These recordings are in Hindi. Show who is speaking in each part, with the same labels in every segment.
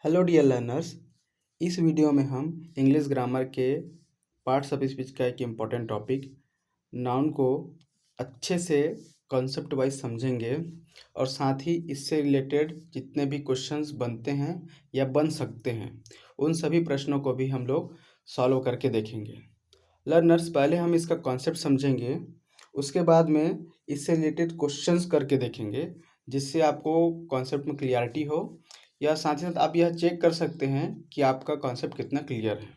Speaker 1: Hello dear learners. इस वीडियो में हम इंग्लिश ग्रामर के पार्ट्स ऑफ स्पीच का एक इम्पॉर्टेंट टॉपिक नाउन को अच्छे से कॉन्सेप्ट वाइज समझेंगे और साथ ही इससे रिलेटेड जितने भी क्वेश्चंस बनते हैं या बन सकते हैं उन सभी प्रश्नों को भी हम लोग सॉल्व करके देखेंगे। लर्नर्स, पहले हम इसका कॉन्सेप्ट समझेंगे, उसके बाद में इससे रिलेटेड क्वेश्चंस करके देखेंगे जिससे आपको कॉन्सेप्ट में क्लियरिटी हो, या साथ ही साथ आप यह चेक कर सकते हैं कि आपका कॉन्सेप्ट कितना क्लियर है।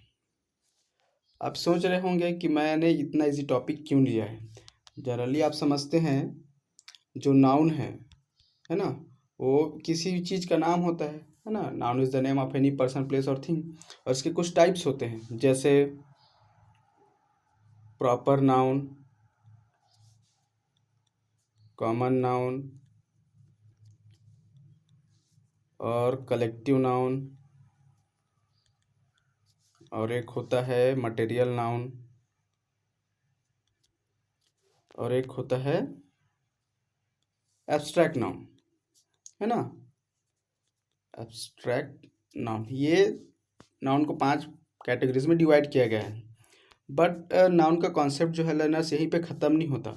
Speaker 1: आप सोच रहे होंगे कि मैंने इतना इजी टॉपिक क्यों लिया है। जनरली आप समझते हैं जो नाउन है ना, वो किसी भी चीज़ का नाम होता है ना। Noun is the name of any person, place और थिंग। और इसके कुछ टाइप्स होते हैं, जैसे प्रॉपर नाउन, कॉमन नाउन और कलेक्टिव नाउन, और एक होता है मटेरियल नाउन, और एक होता है एब्स्ट्रैक्ट नाउन, है ना। एब्स्ट्रैक्ट नाउन, ये नाउन को 5 कैटेगरीज में डिवाइड किया गया है। बट नाउन का कॉन्सेप्ट जो है लर्नर्स यहीं पे ख़त्म नहीं होता।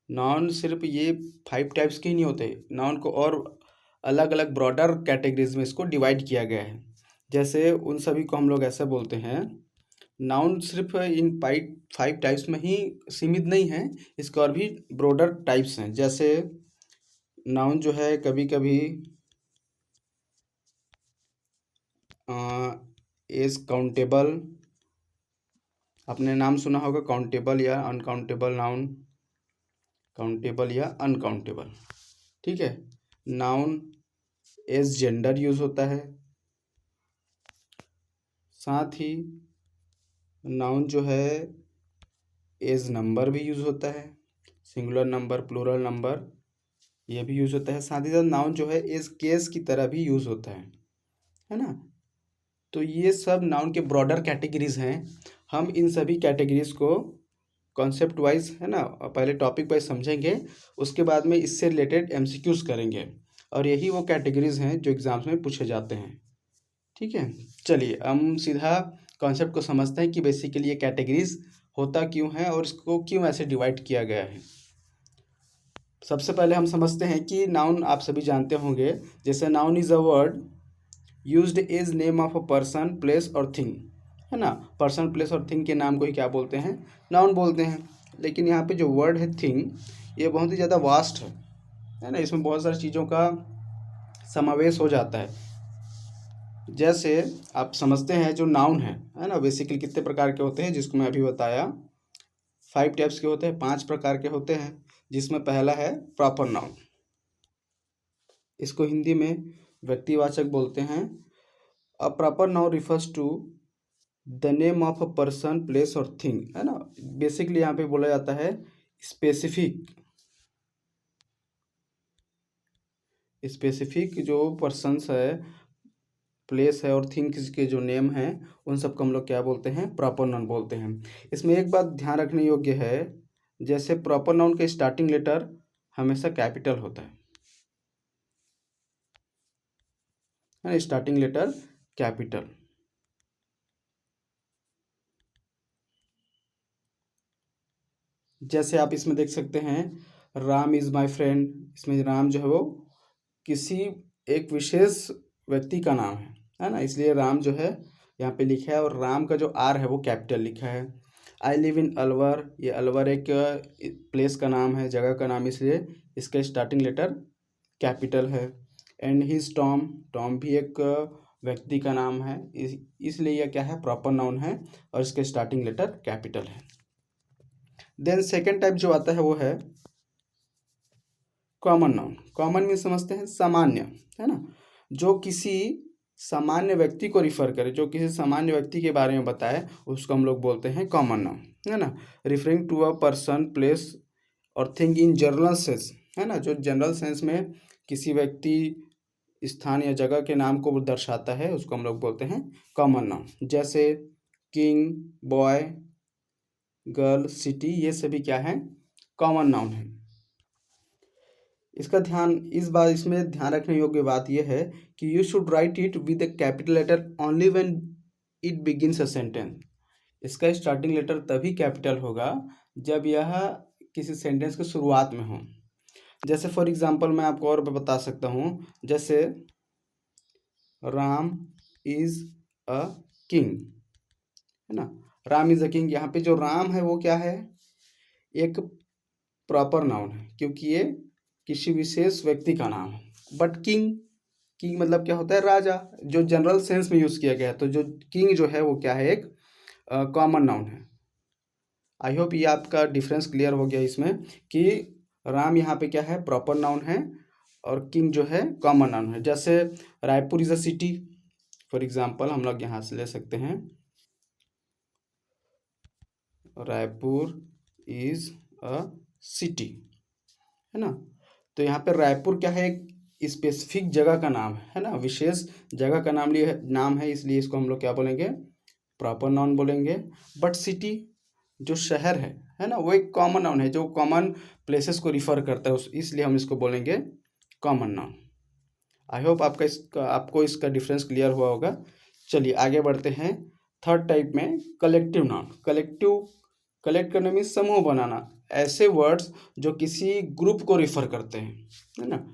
Speaker 1: नाउन सिर्फ ये 5 टाइप्स के ही नहीं होते, नाउन को और अलग अलग ब्रॉडर कैटेगरीज में इसको डिवाइड किया गया है। जैसे उन सभी को हम लोग ऐसे बोलते हैं, नाउन सिर्फ इन 5 टाइप्स में ही सीमित नहीं है, इसके और भी ब्रॉडर टाइप्स हैं। जैसे नाउन जो है कभी कभी इज काउंटेबल, आपने नाम सुना होगा काउंटेबल या अनकाउंटेबल नाउन, काउंटेबल या अनकाउंटेबल, ठीक है। नाउन एज जेंडर यूज होता है, साथ ही नाउन जो है एज नंबर भी यूज होता है, सिंगुलर नंबर, प्लूरल नंबर, ये भी यूज होता है। साथ ही साथ नाउन जो है एज केस की तरह भी यूज होता है ना। तो ये सब नाउन के ब्रॉडर कैटेगरीज हैं। हम इन सभी कैटेगरीज को कॉन्सेप्ट वाइज, है ना, पहले टॉपिक वाइज समझेंगे, उसके बाद में इससे रिलेटेड एमसीक्यूज करेंगे, और यही वो कैटेगरीज हैं जो एग्जाम्स में पूछे जाते हैं, ठीक है। चलिए हम सीधा कॉन्सेप्ट को समझते हैं कि बेसिकली ये कैटेगरीज होता क्यों है और इसको क्यों ऐसे डिवाइड किया गया है। सबसे पहले हम समझते हैं कि नाउन आप सभी जानते होंगे, जैसे noun is a word used as name of a person, place और थिंग, है ना। पर्सन, प्लेस और थिंग के नाम को ही क्या बोलते हैं, नाउन बोलते हैं। लेकिन यहाँ पे जो वर्ड है थिंग, ये बहुत ही ज़्यादा वास्ट है ना, इसमें बहुत सारी चीज़ों का समावेश हो जाता है। जैसे आप समझते हैं जो नाउन है ना, बेसिकली कितने प्रकार के होते हैं, जिसको मैं अभी बताया 5 टाइप्स के होते हैं, 5 प्रकार के होते हैं। जिसमें पहला है प्रॉपर नाउन, इसको हिंदी में व्यक्तिवाचक बोलते हैं। A proper noun refers to the name of a person, place और थिंग, है ना। बेसिकली यहाँ पे बोला जाता है स्पेसिफिक जो पर्सन्स है, प्लेस है और थिंग्स के जो नेम हैं, उन सबको हम लोग क्या बोलते हैं, प्रॉपर नाउन बोलते हैं। इसमें एक बात ध्यान रखने योग्य है, जैसे प्रॉपर नाउन का स्टार्टिंग लेटर हमेशा कैपिटल होता है ना, स्टार्टिंग लेटर कैपिटल। जैसे आप इसमें देख सकते हैं, राम इज़ माय फ्रेंड, इसमें राम जो है वो किसी एक विशेष व्यक्ति का नाम है ना, इसलिए राम जो है यहाँ पे लिखा है, और राम का जो आर है वो कैपिटल लिखा है। आई लिव इन अलवर, ये अलवर एक प्लेस का नाम है, जगह का नाम, इसलिए इसका स्टार्टिंग लेटर कैपिटल है। एंड हिज टॉम, टॉम भी एक व्यक्ति का नाम है, इसलिए यह क्या है, प्रॉपर नाउन है, और इसके स्टार्टिंग लेटर कैपिटल है। देन सेकेंड टाइप जो आता है वो है कॉमन नाउन। कॉमन में समझते हैं सामान्य, है ना, जो किसी सामान्य व्यक्ति को रिफर करे, जो किसी सामान्य व्यक्ति के बारे में बताए, उसको हम लोग बोलते हैं कॉमन नाउन, है ना। Referring to a person, place और थिंग इन जनरल सेंस, है ना, जो जनरल सेंस में किसी व्यक्ति, स्थान या जगह के नाम को दर्शाता है, उसको हम लोग बोलते हैं कॉमन नाउन। जैसे किंग, बॉय, गर्ल, सिटी, ये सभी क्या है, कॉमन नाउन है। इसमें ध्यान रखने योग्य बात यह है कि you should write it with a capital letter only when it begins a sentence. इसका स्टार्टिंग लेटर तभी कैपिटल होगा जब यह किसी सेंटेंस के शुरुआत में हो। जैसे फॉर एग्जांपल मैं आपको और बता सकता हूँ, जैसे राम इज अ किंग, है ना। राम इज अ किंग, यहाँ पे जो राम है वो क्या है, एक प्रॉपर नाउन है क्योंकि ये किसी विशेष व्यक्ति का नाम है। बट किंग, किंग मतलब क्या होता है, राजा, जो जनरल सेंस में यूज़ किया गया है। तो जो किंग जो है वो क्या है, एक कॉमन नाउन है। आई होप ये आपका डिफरेंस क्लियर हो गया इसमें कि राम यहाँ पे क्या है, प्रॉपर नाउन है, और किंग जो है कॉमन नाउन है। जैसे Raipur is a city, for example हम लोग यहाँ से ले सकते हैं, रायपुर इज अ सिटी, है ना। तो यहाँ पे रायपुर क्या है, एक स्पेसिफिक जगह का नाम है ना, विशेष जगह का नाम है, इसलिए इसको हम लोग क्या बोलेंगे, प्रॉपर नाउन बोलेंगे। बट सिटी जो शहर है ना, वो एक कॉमन नाउन है जो कॉमन प्लेसेस को रिफर करता है, इसलिए हम इसको बोलेंगे कॉमन नाउन। आई होप आपको इसका डिफरेंस क्लियर हुआ होगा। चलिए आगे बढ़ते हैं। थर्ड टाइप में कलेक्टिव नाउन। कलेक्ट करने में समूह बनाना, ऐसे वर्ड्स जो किसी ग्रुप को रिफर करते हैं, है ना।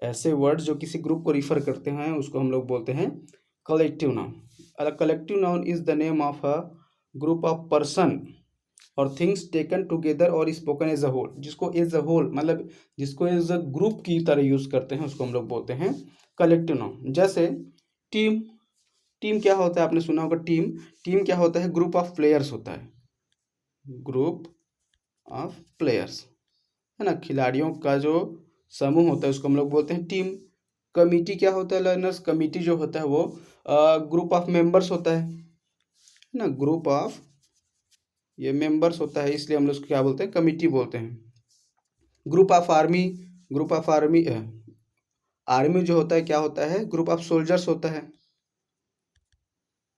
Speaker 1: ऐसे वर्ड्स जो किसी ग्रुप को रिफर करते हैं उसको हम लोग बोलते हैं collective noun. Collective noun is the name of a group of person और थिंग्स टेकन टुगेदर और स्पोकन एज अ होल। जिसको एज अ होल मतलब जिसको एज अ ग्रुप की तरह यूज करते हैं उसको हम लोग बोलते हैं कलेक्टिव नाउन। जैसे टीम, टीम क्या होता है, आपने सुना होगा टीम क्या होता है, ग्रुप ऑफ प्लेयर्स होता है, ग्रुप ऑफ प्लेयर्स, है ना। खिलाड़ियों का जो समूह होता है उसको हम लोग बोलते हैं टीम। कमिटी क्या होता है लर्नर्स, कमिटी जो होता है वो ग्रुप ऑफ मेंबर्स होता है ना, ग्रुप ऑफ ये मेंबर्स होता है, इसलिए हम लोग उसको क्या बोलते हैं, कमिटी बोलते हैं। Group of army, group of army army जो होता है क्या होता है, ग्रुप ऑफ सोल्जर्स होता है,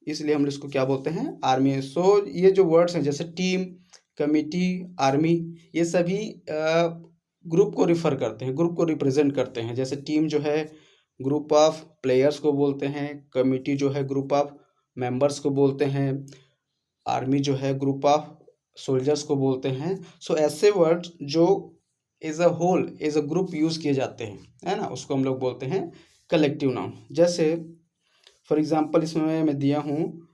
Speaker 1: इसलिए हम इसको क्या बोलते हैं, आर्मी। सो ये जो वर्ड्स हैं जैसे टीम, कमिटी, आर्मी, ये सभी ग्रुप को रिफर करते हैं, ग्रुप को रिप्रेजेंट करते हैं। जैसे टीम जो है ग्रुप ऑफ प्लेयर्स को बोलते हैं, कमिटी जो है ग्रुप ऑफ मेंबर्स को बोलते हैं, आर्मी जो है ग्रुप ऑफ सोल्जर्स को बोलते हैं। सो ऐसे वर्ड्स जो as a whole as a group use किए जाते हैं, है ना, उसको हम लोग बोलते हैं कलेक्टिव नाउन। जैसे फॉर एग्जाम्पल इसमें मैं दिया हूँ,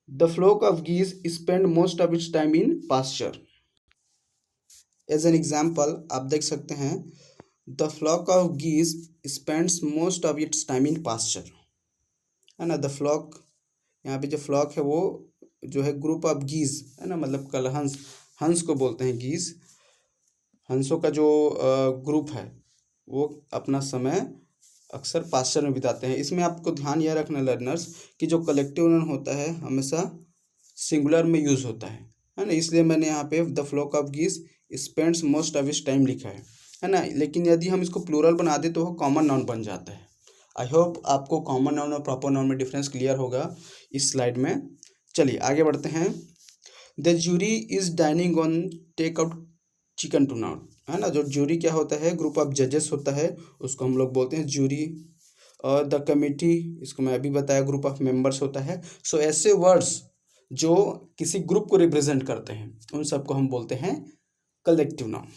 Speaker 1: the flock of geese spend most of its time in pasture. As an example आप देख सकते हैं, the flock of geese spends most of its time in pasture, है ना। द फ्लॉक, यहाँ पे जो फ्लॉक है वो जो है ग्रुप ऑफ गीज, है ना, मतलब कल हंस, हंस को बोलते हैं गीज। हंसों का जो ग्रुप है वो अपना समय अक्सर पास्चर में बिताते हैं। इसमें आपको ध्यान यह रखना लर्नर्स कि जो कलेक्टिव नाउन होता है हमेशा सिंगुलर में यूज़ होता है ना, इसलिए मैंने यहाँ पे the flock of geese spends most of its time लिखा है ना। लेकिन यदि हम इसको प्लूरल बना दें तो वो कॉमन नाउन बन जाता है। आई होप आपको कॉमन नाउन और प्रॉपर नाउन में डिफरेंस क्लियर होगा इस स्लाइड में। चलिए आगे बढ़ते हैं। The jury is dining on take out chicken tonight, है ना। जो जूरी क्या होता है, ग्रुप ऑफ जजेस होता है, उसको हम लोग बोलते हैं जूरी। और द कमिटी, इसको मैं अभी बताया, ग्रुप ऑफ मेंबर्स होता है। सो ऐसे वर्ड्स जो किसी ग्रुप को रिप्रेजेंट करते हैं उन सबको हम बोलते हैं कलेक्टिव नाउन।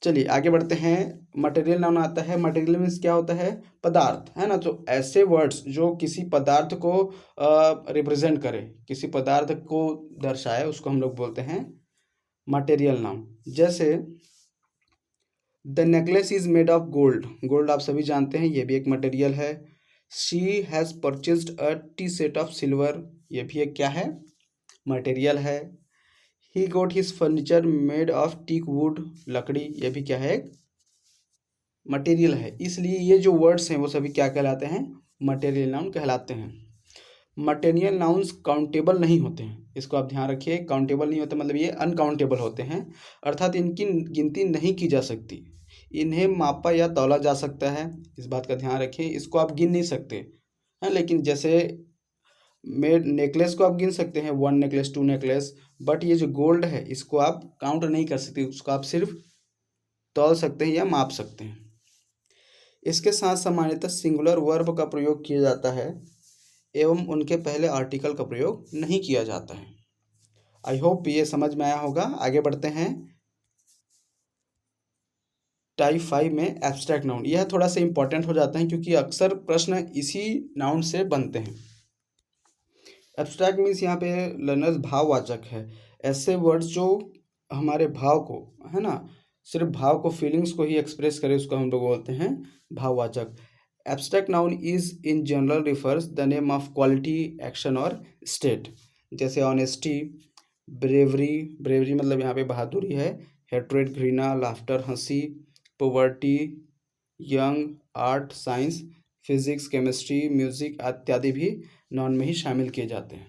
Speaker 1: चलिए आगे बढ़ते हैं। मटेरियल नाउन आता है। मटेरियल मीन्स क्या होता है, पदार्थ, है ना। तो ऐसे वर्ड्स जो किसी पदार्थ को रिप्रेजेंट करे, किसी पदार्थ को दर्शाए, उसको हम लोग बोलते हैं मटेरियल नाउन। जैसे the necklace is made of gold, gold आप सभी जानते हैं, ये भी एक मटेरियल है। She has purchased a tea set of silver, ये भी एक क्या है, मटेरियल है। He got his furniture made of teak wood, लकड़ी, ये भी क्या है, एक मटेरियल है। इसलिए ये जो वर्ड्स हैं वो सभी क्या कहलाते हैं, मटेरियल नाउन कहलाते हैं। मटेरियल नाउन्स काउंटेबल नहीं होते हैं, इसको आप ध्यान रखिए। काउंटेबल नहीं होते मतलब ये अनकाउंटेबल होते हैं, अर्थात इनकी गिनती नहीं की जा सकती। इन्हें मापा या तौला जा सकता है, इस बात का ध्यान रखिए। इसको आप गिन नहीं सकते हैं, लेकिन जैसे नेकलेस को आप गिन सकते हैं, 1 नेकलेस 2 नेकलेस, बट ये जो गोल्ड है इसको आप काउंट नहीं कर सकते, उसको आप सिर्फ तौल सकते हैं या माप सकते हैं। इसके साथ सामान्यतः सिंगुलर वर्ब का प्रयोग किया जाता है एवं उनके पहले आर्टिकल का प्रयोग नहीं किया जाता है। आई होप ये समझ में आया होगा। आगे बढ़ते हैं। टाइप 5 में एब्स्ट्रैक्ट नाउन, यह थोड़ा सा इंपॉर्टेंट हो जाता है क्योंकि अक्सर प्रश्न इसी नाउन से बनते हैं। एब्स्ट्रैक्ट मीन्स यहाँ पे लर्नर्स भाववाचक है, ऐसे वर्ड्स जो हमारे भाव को, है ना, सिर्फ भाव को, फीलिंग्स को ही एक्सप्रेस करे, उसको हम लोग बोलते हैं भाववाचक। Abstract noun is in general refers the name of quality, action और स्टेट। जैसे ऑनेस्टी, ब्रेवरी, ब्रेवरी मतलब यहाँ पे बहादुरी है, हेट्रेड घृणा, लाफ्टर हंसी, poverty, young, art, science, physics, chemistry, music इत्यादि भी नाउन में ही शामिल किए जाते हैं।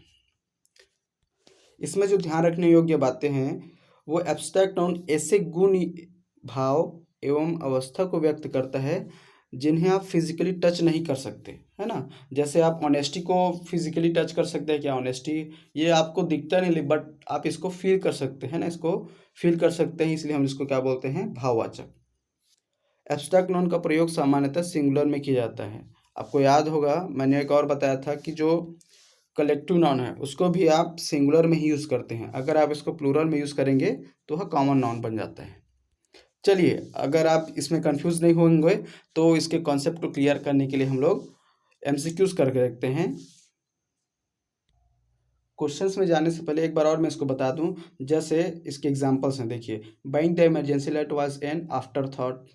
Speaker 1: इसमें जो ध्यान रखने योग्य बातें हैं वो एब्स्ट्रैक्ट नाउन ऐसे गुण, भाव एवं अवस्था को व्यक्त करता है जिन्हें आप फिजिकली टच नहीं कर सकते, है ना। जैसे आप ऑनेस्टी को फिजिकली टच कर सकते हैं क्या? ऑनेस्टी ये आपको दिखता नहीं, बट आप इसको फील कर सकते हैं ना, इसको फील कर सकते हैं, इसलिए हम इसको क्या बोलते हैं? भाववाचक। एब्स्ट्रैक्ट नाउन का प्रयोग सामान्यतः सिंगुलर में किया जाता है। आपको याद होगा मैंने एक और बताया था कि जो कलेक्टिव नाउन है उसको भी आप सिंगुलर में ही यूज़ करते हैं, अगर आप इसको प्लूरल में यूज़ करेंगे तो वह कॉमन नाउन बन जाता है। चलिए, अगर आप इसमें कंफ्यूज नहीं होंगे तो इसके कॉन्सेप्ट को क्लियर करने के लिए हम लोग एमसीक्यूज करके रखते हैं। क्वेश्चंस में जाने से पहले एक बार और मैं इसको बता दूं, जैसे इसके एग्जांपल्स हैं। देखिए, buying the emergency light was an afterthought,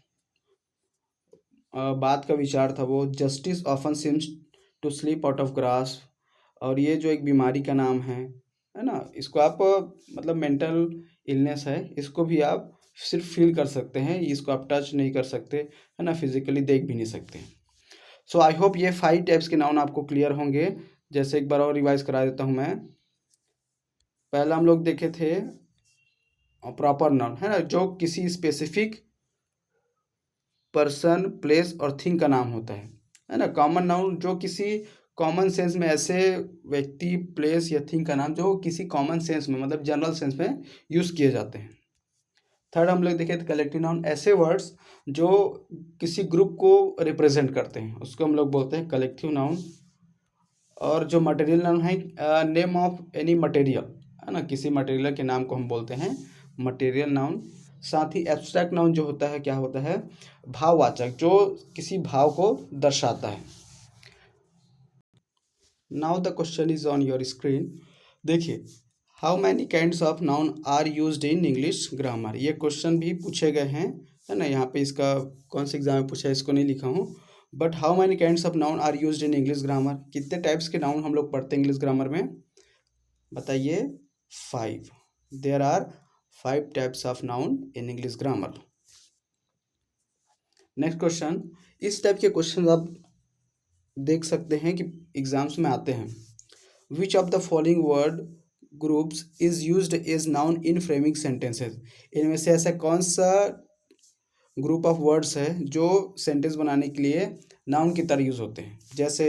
Speaker 1: बात का विचार था वो। Justice often seems to sleep out of grass, और ये जो एक बीमारी का नाम है ना, इसको आप मतलब मेंटल इलनेस है, इसको भी आप सिर्फ फील कर सकते हैं, इसको आप टच नहीं कर सकते, है ना, फिजिकली देख भी नहीं सकते। सो आई होप ये 5 टाइप्स के नाउन आपको क्लियर होंगे। जैसे एक बार और रिवाइज करा देता हूँ मैं। पहला हम लोग देखे थे प्रॉपर नाउन, है ना, जो किसी स्पेसिफिक पर्सन, प्लेस और थिंग का नाम होता है ना। कॉमन नाउन जो किसी कॉमन सेंस में, ऐसे व्यक्ति, प्लेस या थिंग का नाम जो किसी कॉमन सेंस में, मतलब जनरल सेंस में यूज़ किए जाते हैं। थर्ड हम लोग देखें तो कलेक्टिव नाउन, ऐसे वर्ड्स जो किसी ग्रुप को रिप्रेजेंट करते हैं, उसको हम लोग बोलते हैं कलेक्टिव नाउन। और जो मटेरियल नाउन है, नेम ऑफ एनी मटेरियल, है ना, किसी मटेरियल के नाम को हम बोलते हैं मटेरियल नाउन। साथ ही एब्स्ट्रैक्ट नाउन जो होता है, क्या होता है? भाववाचक, जो किसी भाव को दर्शाता है। Now the question is on your screen. देखिए, how many kinds of noun are used in English grammar, ये क्वेश्चन भी पूछे गए हैं, है ना। यहाँ पे इसका कौन से एग्जाम में पूछा है इसको नहीं लिखा हूँ, but how many kinds of noun are used in English grammar, कितने टाइप्स के नाउन हम लोग पढ़ते हैं इंग्लिश ग्रामर में? बताइए। 5। There are 5 types of noun in English grammar. Next question, इस टाइप के क्वेश्चन आप देख सकते हैं कि एग्जाम्स में आते हैं। Which of the following word groups is used as noun in framing sentences, इनमें से ऐसा कौन सा ग्रुप ऑफ वर्ड्स है जो सेंटेंस बनाने के लिए नाउन की तरह यूज होते हैं? जैसे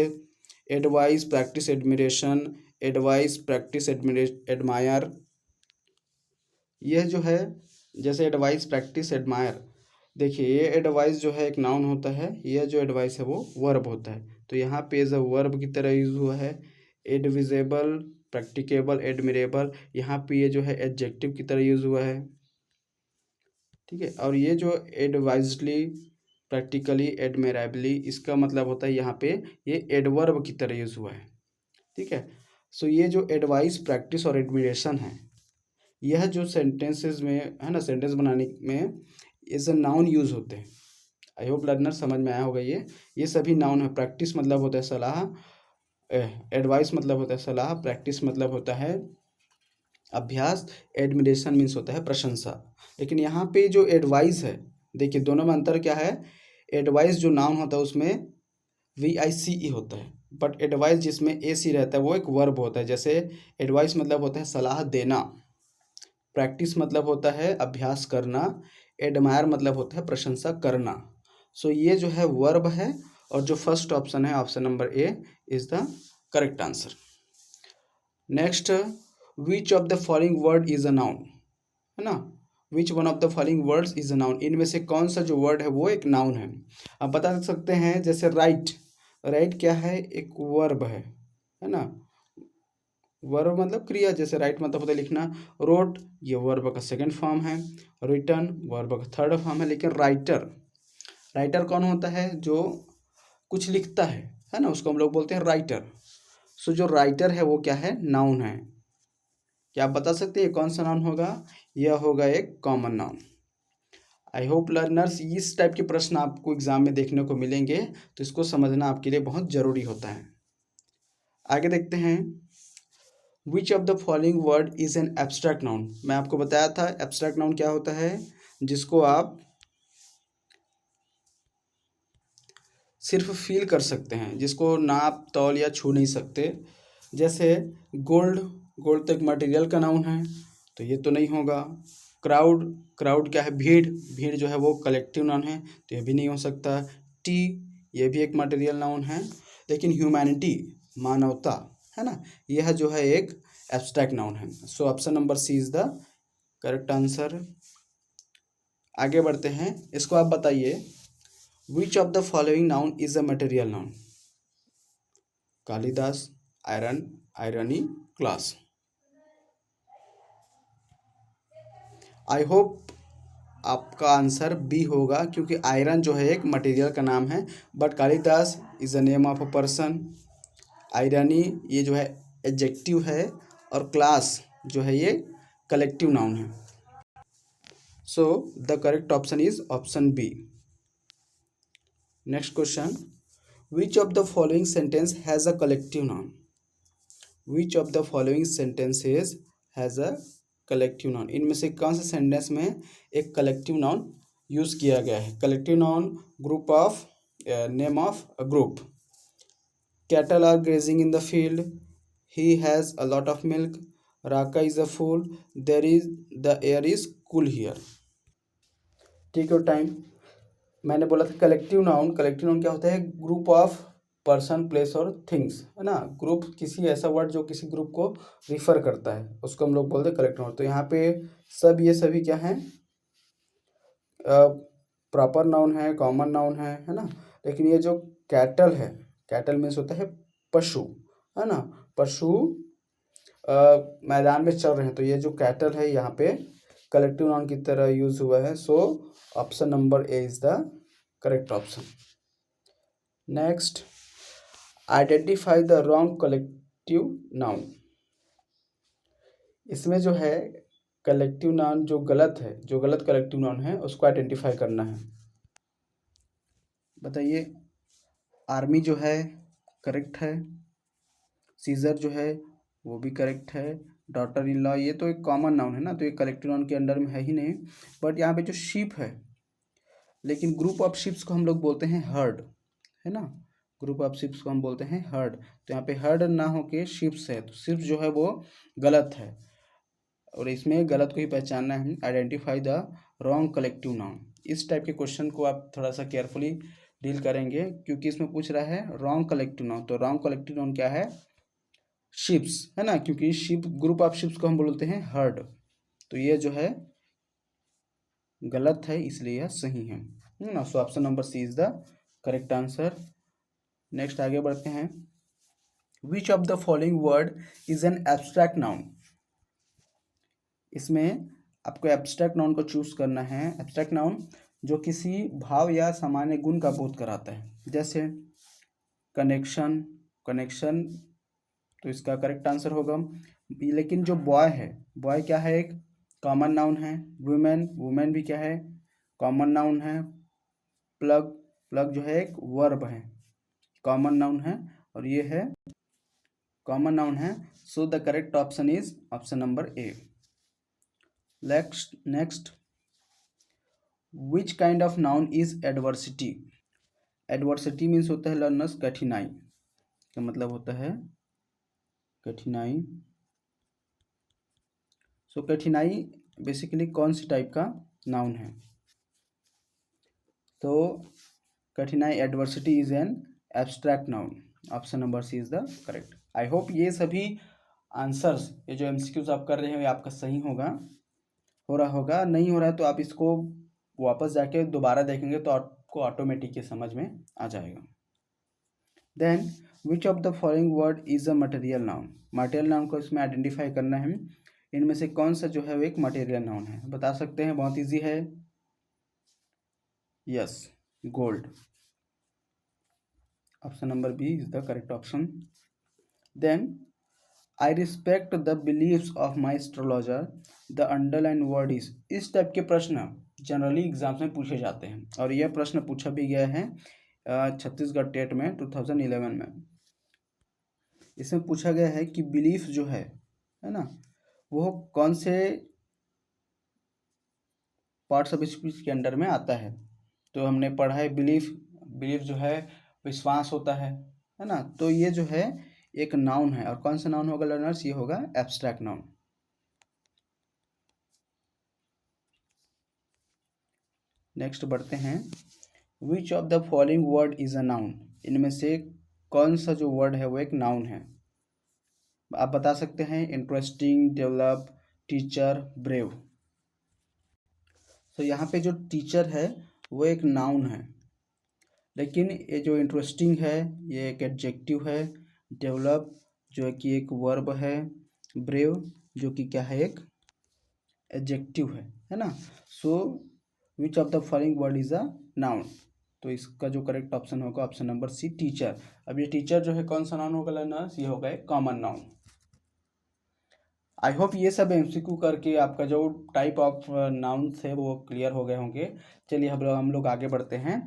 Speaker 1: advice, practice, admiration, advice, practice, admire. यह जो है, जैसे एडवाइस, प्रैक्टिस, एडमायर, देखिए ये एडवाइस जो है एक नाउन होता है, यह जो एडवाइस है वो वर्ब होता है, तो यहाँ पे एज अ वर्ब की तरह यूज हुआ है। एडविजेबल, प्रैक्टिकेबल, एडमिरेबल, यहाँ पे ये जो है एडजेक्टिव की तरह यूज हुआ है, ठीक है। और ये जो एडवाइजली, प्रैक्टिकली, एडमिरेबली, इसका मतलब होता है यहाँ पे ये एडवर्ब की तरह यूज हुआ है, ठीक है। सो ये जो एडवाइस, प्रैक्टिस और एडमिरेशन है, यह जो सेंटेंसेस में है ना, सेंटेंस बनाने में एज अ नाउन यूज होते हैं। आई होप लर्नर समझ में आया होगा। ये सभी नाउन है। प्रैक्टिस मतलब होता है सलाह, एडवाइस मतलब होता है सलाह, प्रैक्टिस मतलब होता है अभ्यास, एडमिरेशन मीन्स होता है प्रशंसा। लेकिन यहाँ पे जो एडवाइस है, देखिए दोनों में अंतर क्या है? एडवाइस जो नाउन होता है उसमें VICE होता है, बट एडवाइस जिसमें AC रहता है वो एक वर्ब होता है। जैसे एडवाइस मतलब होता है सलाह देना, प्रैक्टिस मतलब होता है अभ्यास करना, एडमायर मतलब होता है प्रशंसा करना। सो ये जो है वर्ब है, और जो फर्स्ट ऑप्शन है, option number A is the correct answer. Next, which of the following word is a noun, है ना। Which one of the following words is a noun, इनमें से कौन सा जो वर्ड है वो एक नाउन है। आप बता सकते हैं जैसे राइट, राइट क्या है, एक वर्ब है ना, वर्ब मतलब क्रिया, जैसे राइट मतलब होता है लिखना। रोट ये वर्ब का सेकंड फॉर्म है, रिटर्न वर्ब का थर्ड फॉर्म है। लेकिन राइटर, राइटर कौन होता है, जो कुछ लिखता है ना, उसको हम लोग बोलते हैं राइटर। सो जो राइटर है वो क्या है, नाउन है। क्या आप बता सकते हैं कौन सा नाउन होगा, यह होगा एक कॉमन नाउन। आई होप लर्नर्स इस टाइप के प्रश्न आपको एग्जाम में देखने को मिलेंगे, तो इसको समझना आपके लिए बहुत जरूरी होता है। आगे देखते हैं, which of the following word is an abstract noun. मैं आपको बताया था एब्स्ट्रैक्ट नाउन क्या होता है, जिसको आप सिर्फ फील कर सकते हैं, जिसको नाप तौल या छू नहीं सकते। जैसे गोल्ड, गोल्ड तो एक मटेरियल का नाउन है, तो ये तो नहीं होगा। क्राउड, क्राउड क्या है, भीड़, भीड़ जो है वो कलेक्टिव नाउन है, तो ये भी नहीं हो सकता। टी ये भी एक मटेरियल नाउन है। लेकिन ह्यूमैनिटी, मानवता, है ना, यह जो है एक एब्स्ट्रैक्ट नाउन है। So option number C is the correct answer. आगे बढ़ते हैं, इसको आप बताइए, which of the following noun is a material noun. Kalidas, iron, irony, class. I hope आपका आंसर बी होगा, क्योंकि आयरन जो है एक मटेरियल का नाम है, but Kalidas is the name of a person. Irony ये जो है एडजेक्टिव है, और क्लास जो है ये कलेक्टिव नाउन है। So the correct option is option B. Next question, which of the following sentence has a collective noun. Which of the following sentences has a collective noun, इनमें से कौन से सेंटेंस में एक कलेक्टिव नाउन यूज़ किया गया है। Collective noun, group of, name of a group. Cattle are grazing in the field, he has a lot of milk, Raka is a fool, there is the air is cool here. Take your time. मैंने बोला था कलेक्टिव नाउन, कलेक्टिव नाउन क्या होता है, ग्रुप ऑफ पर्सन, प्लेस और थिंग्स, है ना। ग्रुप किसी ऐसा वर्ड जो किसी ग्रुप को रिफर करता है, उसको हम लोग बोलते हैं कलेक्टिव नाउन। तो यहाँ पे सब ये सभी क्या है, प्रॉपर नाउन है, कॉमन नाउन है ना। लेकिन ये जो कैटल है, कैटल मीन्स होता है पशु, है ना, पशु मैदान में चल रहे हैं, तो ये जो कैटल है यहाँ पे कलेक्टिव नाउन की तरह यूज हुआ है। So option number A is the correct option. Next, identify the wrong collective noun. इसमें जो है कलेक्टिव नाउन जो गलत है, जो गलत कलेक्टिव नाउन है उसको आइडेंटिफाई करना है। बताइए, आर्मी जो है करेक्ट है, सीजर जो है वो भी करेक्ट है, डॉटर इन लॉ ये तो एक कॉमन नाउन है ना, तो ये कलेक्टिव नाउन के अंडर में है ही नहीं। बट यहाँ पे जो शीप है, लेकिन ग्रुप ऑफ शिप्स को हम लोग बोलते हैं हर्ड, है ना, ग्रुप ऑफ शिप्स को हम बोलते हैं हर्ड। तो यहाँ पे हर्ड ना हो के शिप्स है, तो शिप्स जो है वो गलत है, और इसमें गलत को ही पहचानना है। Identify the wrong collective noun, इस टाइप के क्वेश्चन को आप थोड़ा सा केयरफुली डील करेंगे, क्योंकि इसमें पूछ रहा है रॉन्ग कलेक्टिव नाउन। तो रॉन्ग कलेक्टिव नाउन क्या है, शिप्स, है ना, क्योंकि शिप, ग्रुप ऑफ शिप्स को हम बोलते हैं हर्ड, तो ये जो है गलत है, इसलिए यह सही है ना। So option number C is the correct answer. Next आगे बढ़ते हैं, which of the following word is an abstract noun. इसमें आपको एब्स्ट्रैक्ट नाउन को चूज करना है। एब्स्ट्रैक्ट नाउन जो किसी भाव या सामान्य गुण का बोध कराता है, जैसे कनेक्शन, कनेक्शन, तो इसका करेक्ट आंसर होगा। लेकिन जो बॉय है, बॉय क्या है, एक कॉमन नाउन है। वुमेन, वुमेन भी क्या है, कॉमन नाउन है। प्लग, प्लग जो है एक वर्ब है, कॉमन नाउन है, और ये है कॉमन नाउन है। So the correct option is option number A. Next, which kind of noun is adversity. Adversity means होता है लर्नर्स कठिनाई, का मतलब होता है कठिनाई। सो कठिनाई बेसिकली कौन सी टाइप का नाउन है, तो कठिनाई, adversity is an abstract noun. Option number C is the correct. I hope ये सभी आंसर्स, ये जो एमसीक्यूज आप कर रहे हैं ये आपका सही होगा। हो रहा होगा, नहीं हो रहा है तो आप इसको वापस जाके दोबारा देखेंगे तो आपको ऑटोमेटिक ये समझ में आ जाएगा। Then which of the following word is a material noun. Material noun को इसमें आइडेंटिफाई करना है, इनमें से कौन सा जो है वो एक मटेरियल नाउन है, बता सकते हैं, बहुत ईजी है। Yes, gold, option number B is the correct option. Then I respect the beliefs of my astrologer, the underline word is. इस टाइप के प्रश्न जनरली एग्जाम्स में पूछे जाते हैं और यह प्रश्न पूछा भी गया है छत्तीसगढ़ टेट में 2011 में। इसमें पूछा गया है कि बिलीफ जो है ना, वो कौन से पार्ट्स ऑफ स्पीच के अंडर में आता है। तो हमने पढ़ा है बिलीफ, बिलीफ जो है विश्वास होता है ना। तो ये जो है एक नाउन है, और कौन सा नाउन होगा लर्नर्स, ये होगा एब्स्ट्रैक्ट नाउन। नेक्स्ट बढ़ते हैं, which of the following word is a noun. इनमें से कौन सा जो वर्ड है वो एक नाउन है, आप बता सकते हैं। Interesting, develop, teacher, brave. तो यहाँ पे जो टीचर है वो एक नाउन है, लेकिन ये जो इंटरेस्टिंग है ये एक एडजेक्टिव है, डेवलप जो है कि एक वर्ब है, ब्रेव जो कि क्या है, एक एडजेक्टिव है ना। So which of the following word is a noun. तो इसका जो करेक्ट ऑप्शन होगा ऑप्शन नंबर सी, टीचर। अब ये टीचर जो है कौन सा नाउन होगा लर्नर्स, ये होगा एक कॉमन नाउन। आई होप ये सब एमसीक्यू करके आपका जो टाइप ऑफ नाउन्स है वो क्लियर हो गए होंगे। चलिए हम लोग आगे बढ़ते हैं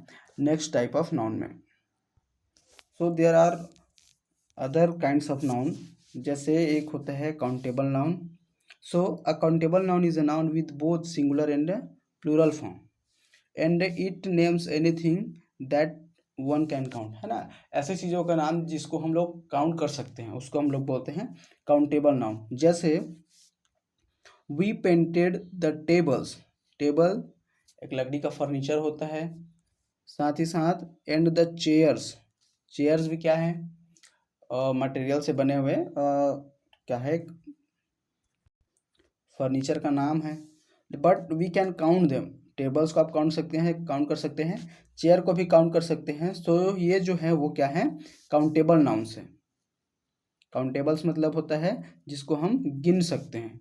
Speaker 1: नेक्स्ट टाइप ऑफ नाउन में। So there are other kinds of noun, जैसे एक होता है countable noun. So a countable noun is a noun with both singular and plural form and it names anything that one can count, है ना। ऐसे चीज़ों का नाम जिसको हम लोग काउंट कर सकते हैं उसको हम लोग बोलते हैं काउंटेबल नाउन। जैसे we painted the tables, table एक लकड़ी का फर्नीचर होता है, साथ ही साथ एंड द चेयर्स, चेयर्स भी क्या है, मटेरियल से बने हुए क्या है, फर्नीचर का नाम है। But we can count them, tables को आप काउंट सकते हैं, काउंट कर सकते हैं, चेयर को भी काउंट कर सकते हैं। सो ये जो है वो क्या है, काउंटेबल नाउन्स है। काउंटेबल्स मतलब होता है जिसको हम गिन सकते हैं।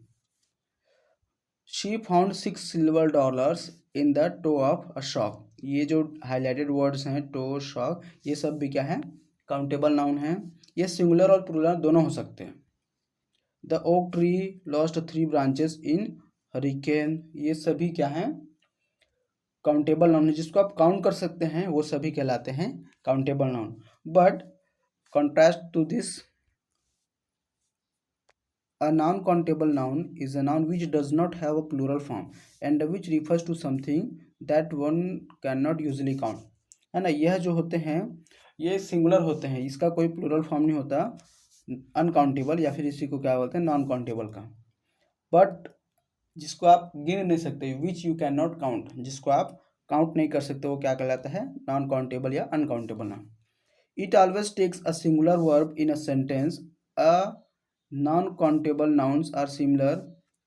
Speaker 1: She found $6 in the toe of a shock, ये जो हाईलाइटेड वर्ड्स हैं, टो, शॉक, ये सब भी क्या है, काउंटेबल नाउन है। ये सिंगुलर और प्लूरल दोनों हो सकते हैं। The oak tree lost 3 branches in hurricane, ये सभी क्या हैं, काउंटेबल नाउन है। जिसको आप काउंट कर सकते हैं वो सभी कहलाते हैं countable noun. But contrast to this, a non-countable noun is a noun which does not have a plural form and which refers to something that one cannot usually count, है ना। यह जो होते हैं ये सिंगुलर होते हैं, इसका कोई प्लूरल फॉर्म नहीं होता, अनकाउंटेबल, या फिर इसी को क्या बोलते हैं, नॉन काउंटेबल का। बट जिसको आप गिन नहीं सकते, which you can not count, जिसको आप काउंट नहीं कर सकते, वो क्या कहलाता है, नॉन काउंटेबल या uncountable noun. It always takes a singular verb in a sentence. A non-countable nouns are similar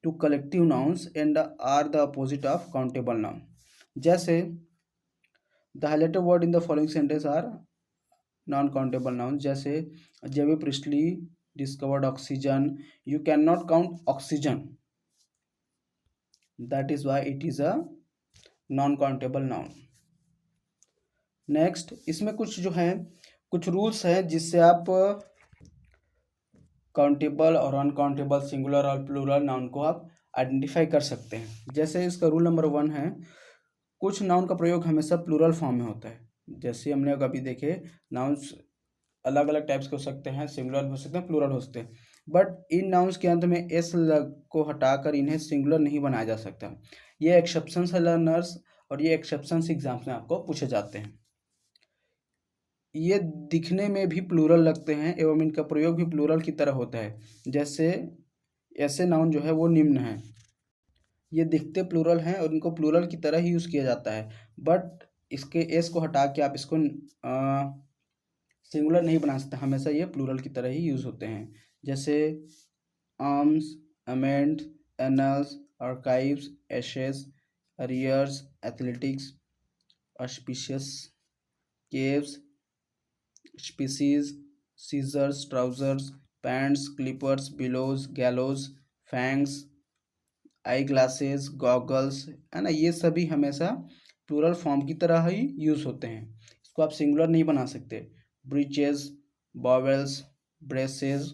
Speaker 1: to collective nouns and are the opposite of countable noun. जैसे the highlighted word in the following sentence are non-countable nouns, जैसे जेवी priestly discovered oxygen, you cannot count oxygen, that is why it is a non-countable noun. Next इसमें कुछ जो है कुछ रूल्स हैं जिससे आप काउंटेबल और अनकाउंटेबल, सिंगुलर और प्लूरल नाउन को आप आइडेंटिफाई कर सकते हैं। जैसे इसका रूल नंबर 1 है, कुछ नाउन का प्रयोग हमेशा प्लूरल फॉर्म में होता है। जैसे हमने अभी देखे नाउन्स अलग अलग टाइप्स के हो सकते हैं, सिंगुलर हो सकते हैं, प्लूरल हो सकते हैं, बट इन नाउन्स के अंत में एस को हटाकर इन्हें सिंगुलर नहीं बनाया जा सकता। ये एक्सेप्शंस है लर्नर्स, और ये एक्सेप्शंस एग्जाम्स में आपको पूछे जाते हैं। ये दिखने में भी प्लूरल लगते हैं एवं इनका प्रयोग भी प्लूरल की तरह होता है। जैसे ऐसे नाउन जो है वो निम्न है, ये दिखते प्लूरल हैं और इनको प्लूरल की तरह ही यूज़ किया जाता है, बट इसके एस को हटा के आप इसको सिंगुलर नहीं बना सकते, हमेशा ये प्लूरल की तरह ही यूज़ होते हैं। जैसे arms, amends, annuls, archives, ashes, arrears, athletics, auspicious, caves, species, scissors, trousers, pants, clippers, billows, gallows, fangs, eye glasses, goggles, है ना, ये सभी हमेशा प्लूरल फॉर्म की तरह ही यूज होते हैं। इसको आप सिंगुलर नहीं बना सकते। Breeches, bowels, braces,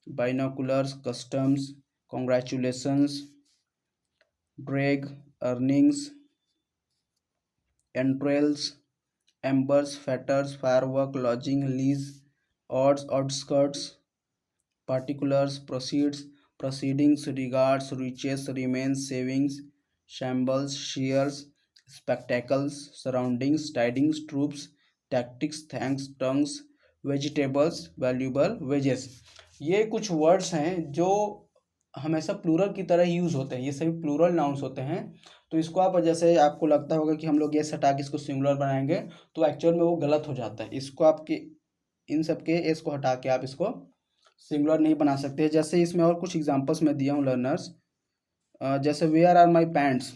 Speaker 1: binoculars, customs, congratulations, drag, earnings, entrails, embers, fetters, firework, lodging, lease, odds, outskirts, particulars, proceeds, proceedings, regards, riches, remains, savings, shambles, shares, spectacles, surroundings, tidings, troops, tactics, thanks, tongues, vegetables, valuable, wages। ये कुछ वर्ड्स हैं जो हमेशा प्लूरल की तरह यूज होते हैं, ये सभी प्लूरल नाउन्स होते हैं। तो इसको आप, जैसे आपको लगता होगा कि हम लोग एस हटा के इसको सिंगुलर बनाएंगे, तो एक्चुअल में वो गलत हो जाता है। इसको आपके इन सब के एस को हटा के आप इसको सिंगुलर नहीं बना सकते। जैसे इसमें और कुछ एग्जांपल्स मैं दिया हूँ लर्नर्स, जैसे वेयर आर माई पैंट्स।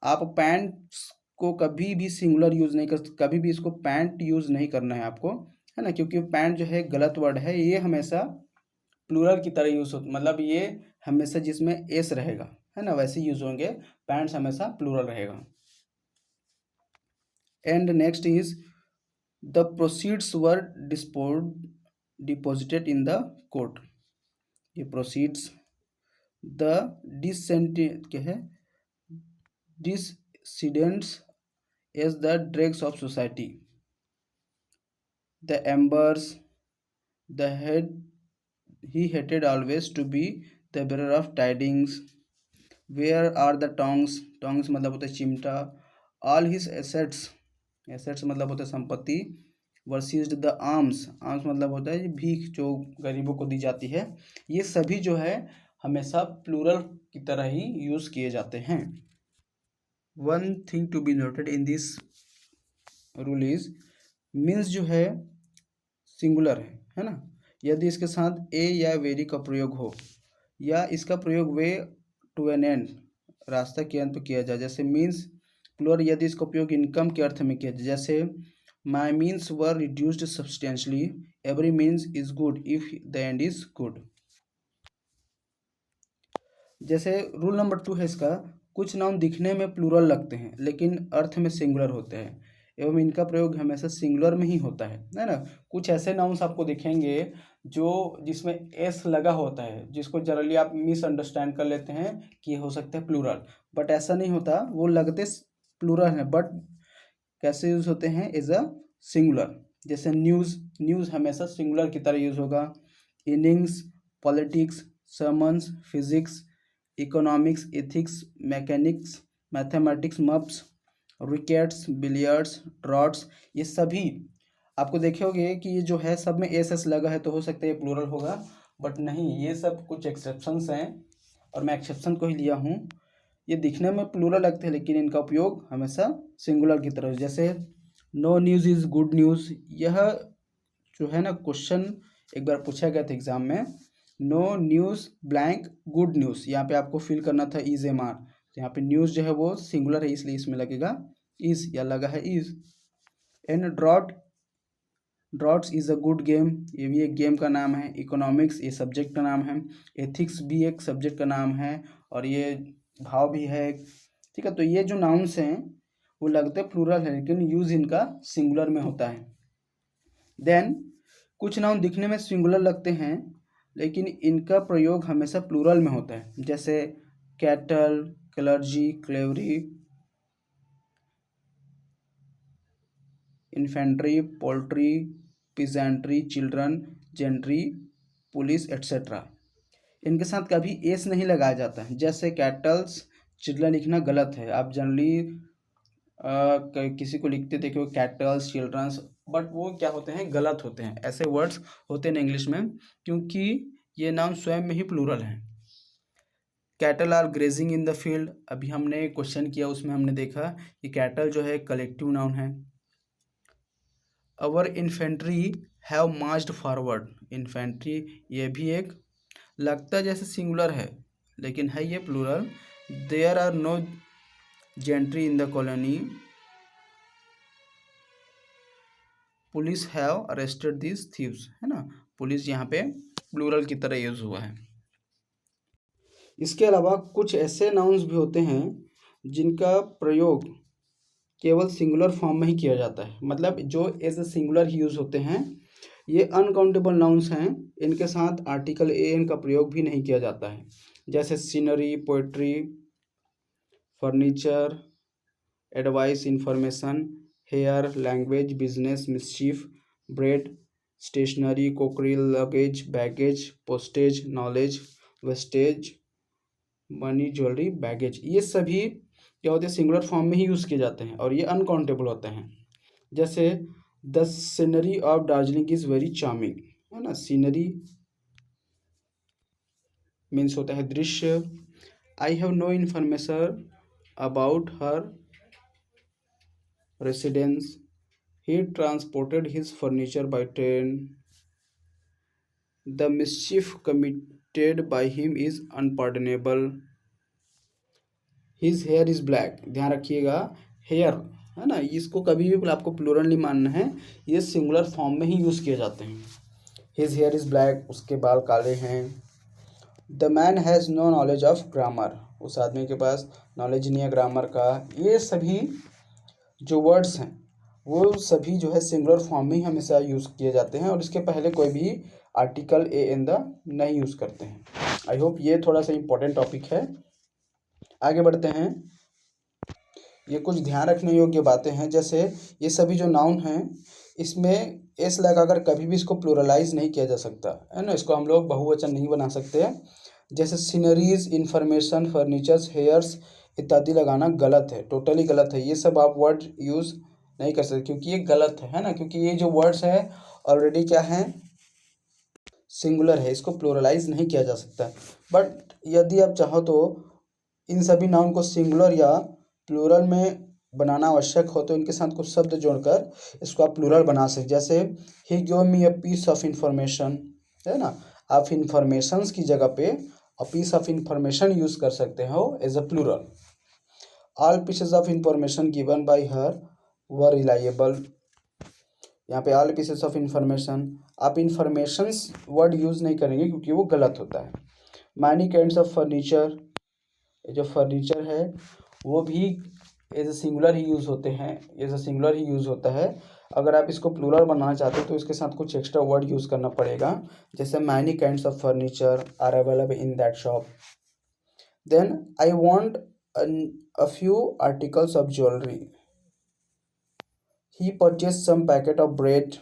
Speaker 1: आप पैंट्स को कभी भी सिंगुलर यूज नहीं कर, कभी भी इसको पैंट यूज नहीं करना है आपको, है ना, क्योंकि पैंट जो है गलत वर्ड है। ये हमेशा प्लूरल की तरह यूज हो, मतलब ये हमेशा जिसमें एस रहेगा, है ना, वैसे यूज होंगे। पैंट्स हमेशा प्लूरल रहेगा। And next is the proceeds were deposited in the court. ये प्रोसीड्स, द डिसेंटेंट क्या है, dissidents as the dregs of society, the embers, the head he hated always to be the bearer of tidings, where are the tongues, tongues मतलब होता है चिमटा, all his assets, assets मतलब होता है संपत्ति, were seized the alms, alms मतलब होता है भीख जो गरीबों को दी जाती है। ये सभी जो है हमेशा प्लूरल की तरह ही यूज किए जाते हैं। One thing to be noted in this rule is, means जो है सिंगुलर है ना, यदि इसके साथ ए या वेरी का प्रयोग हो, या इसका प्रयोग वे टू एन एंड, रास्ता के अंत पर किया जाए। जैसे मीन्स प्लूरल यदि इसका उपयोग इनकम के अर्थ में किया जाए, जैसे my means were reduced substantially, every means is good if the end is good. जैसे रूल नंबर 2 है इसका, कुछ नाउन दिखने में प्लूरल लगते हैं लेकिन अर्थ में सिंगुलर होते हैं एवं इनका प्रयोग हमेशा सिंगुलर में ही होता है ना। कुछ ऐसे नाउन्स आपको दिखेंगे जो जिसमें एस लगा होता है, जिसको जनरली आप मिसअंडरस्टैंड कर लेते हैं कि हो सकता है प्लूरल, बट ऐसा नहीं होता, वो लगते प्लूरल हैं बट कैसे यूज होते हैं, एज अ सिंगुलर। जैसे न्यूज़, न्यूज़ हमेशा सिंगुलर की तरह यूज होगा। Innings, politics, sermons, physics, economics, ethics, mechanics, mathematics, mumps, wickets, billiards, draughts, ये सभी आपको देखे होंगे कि ये जो है सब में एस एस लगा है, तो हो सकता है ये प्लूरल होगा, बट नहीं, ये सब कुछ एक्सेप्शंस हैं और मैं एक्सेप्शन को ही लिया हूँ। ये दिखने में प्लूरल लगते हैं लेकिन इनका उपयोग हमेशा सिंगुलर की तरह। जैसे no news is good news, यह जो है ना क्वेश्चन एक बार पूछा गया था एग्जाम में, no news blank good news, यहाँ पे आपको फिल करना था इज एम आर, तो यहाँ पे न्यूज़ जो है वो सिंगुलर है इसलिए इसमें लगेगा इज, या लगा है is. And droughts is a good game, ये भी एक गेम का नाम है। इकोनॉमिक्स ये सब्जेक्ट का नाम है। एथिक्स भी एक सब्जेक्ट का नाम है और ये भाव भी है, ठीक है। तो ये जो नाउन्स हैं वो लगते प्लूरल है लेकिन यूज इनका सिंगुलर में होता है। देन कुछ नाउन दिखने में सिंगुलर लगते हैं लेकिन इनका प्रयोग हमेशा प्लूरल में होता है, जैसे cattle, clergy, cavalry, infantry, poultry, peasantry, children, gentry, police etcetera. इनके साथ कभी एस नहीं लगाया जाता है। जैसे कैटल्स, चिल्ड्रन लिखना गलत है, आप जनरली किसी को लिखते देखे हो कैटल्स, चिल्ड्रंस, बट वो क्या होते हैं, गलत होते हैं। ऐसे वर्ड्स होते हैं इंग्लिश में क्योंकि ये नाउन स्वयं में ही प्लूरल हैं। Cattle are grazing in the field, अभी हमने क्वेश्चन किया उसमें हमने देखा कि कैटल जो है कलेक्टिव नाउन है। Our infantry have marched forward, infantry ये भी एक लगता है जैसे सिंगुलर है लेकिन है ये plural, there are no gentry in the colony, police have arrested this thieves, है ना। पुलिस यहाँ पे प्लूरल की तरह यूज हुआ है। इसके अलावा कुछ ऐसे नाउन्स भी होते हैं जिनका प्रयोग केवल सिंगुलर फॉर्म में ही किया जाता है, मतलब जो एज ए सिंगुलर ही यूज होते हैं। ये अनकाउंटेबल नाउन्स हैं, इनके साथ आर्टिकल ए एन का प्रयोग भी नहीं किया जाता है, जैसे scenery, poetry, furniture, advice, information, hair, language, business, mischief, bread, stationery, crockery, luggage, baggage, postage, knowledge, wastage, money, jewellery, baggage, ये सभी क्या होते हैं, सिंगुलर फॉर्म में ही यूज़ किए जाते हैं और ये अनकाउंटेबल होते हैं। जैसे the scenery of Darjeeling is very charming, है ना। सीनरी मीन्स होता है दृश्य। I have no information about her residence, he transported his furniture by train, the mischief committed by him is unpardonable, his hair is black. ध्यान रखिएगा, हेयर, है ना, इसको कभी भी आपको प्लूरल नहीं मानना है, ये सिंगुलर फॉर्म में ही यूज़ किए जाते हैं। हिज हेयर इज ब्लैक, उसके बाल काले हैं। The man has no knowledge of grammar, उस आदमी के पास नॉलेज नहीं है ग्रामर का। ये सभी जो वर्ड्स हैं वो सभी जो है सिंगुलर फॉर्म में ही हमेशा यूज़ किए जाते हैं और इसके पहले कोई भी आर्टिकल ए इन द नहीं यूज़ करते हैं। आई होप ये थोड़ा सा इंपॉर्टेंट टॉपिक है। आगे बढ़ते हैं। ये कुछ ध्यान रखने योग्य बातें हैं, जैसे ये सभी जो नाउन हैं इसमें एस लगाकर कभी भी इसको प्लूरलाइज नहीं किया जा सकता, है ना। इसको हम लोग बहुवचन नहीं बना सकते। जैसे सीनरीज, इंफॉर्मेशन, फर्नीचर्स, हेयर्स इत्यादि लगाना गलत है, टोटली गलत है। ये सब आप वर्ड यूज़ नहीं कर सकते क्योंकि ये गलत है ना, क्योंकि ये जो वर्ड्स है ऑलरेडी क्या है, सिंगुलर है, इसको प्लूरलाइज नहीं किया जा सकता। बट यदि आप चाहो तो इन सभी नाउन को सिंगुलर या प्लूरल में बनाना आवश्यक हो तो इनके साथ कुछ शब्द जोड़कर इसको आप प्लूरल बना सकते। जैसे ही give me a piece of information, है ना। आप इंफॉर्मेशंस की जगह पे a piece of information use कर सकते हो as a plural. All pieces of information given by her were reliable, यहाँ पे ऑल पीसेस ऑफ इंफॉर्मेशन, आप इंफॉर्मेशंस वर्ड यूज नहीं करेंगे क्योंकि वो गलत होता है। मैनी काइंड्स ऑफ फर्नीचर, जो फर्नीचर है वो भी एज ए सिंगुलर ही यूज़ होते हैं, एज ए सिंगुलर ही यूज़ होता है। अगर आप इसको प्लूरल बनाना चाहते हो तो इसके साथ कुछ एक्स्ट्रा वर्ड यूज़ करना पड़ेगा, जैसे many kinds of furniture are available in that shop. Then I want a few articles of jewellery, he purchase some packet of bread,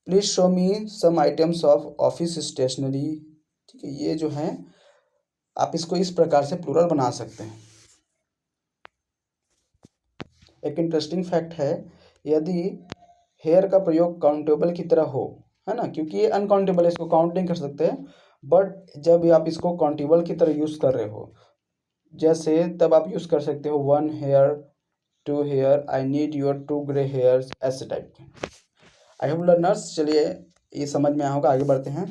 Speaker 1: please show me some items of office stationery. ठीक है, ये जो है आप इसको इस प्रकार से प्लूरल बना सकते हैं। एक इंटरेस्टिंग फैक्ट है, यदि हेयर का प्रयोग काउंटेबल की तरह हो, है ना, क्योंकि ये अनकाउंटेबल है, इसको काउंट नहीं कर सकते, बट जब आप इसको काउंटेबल की तरह यूज़ कर रहे हो जैसे तब आप यूज़ कर सकते हो 1 hair, 2 hair, I need your 2 grey hairs, ऐसे टाइप के। आई होप लर्नर्स, चलिए ये समझ में आया होगा। आगे बढ़ते हैं।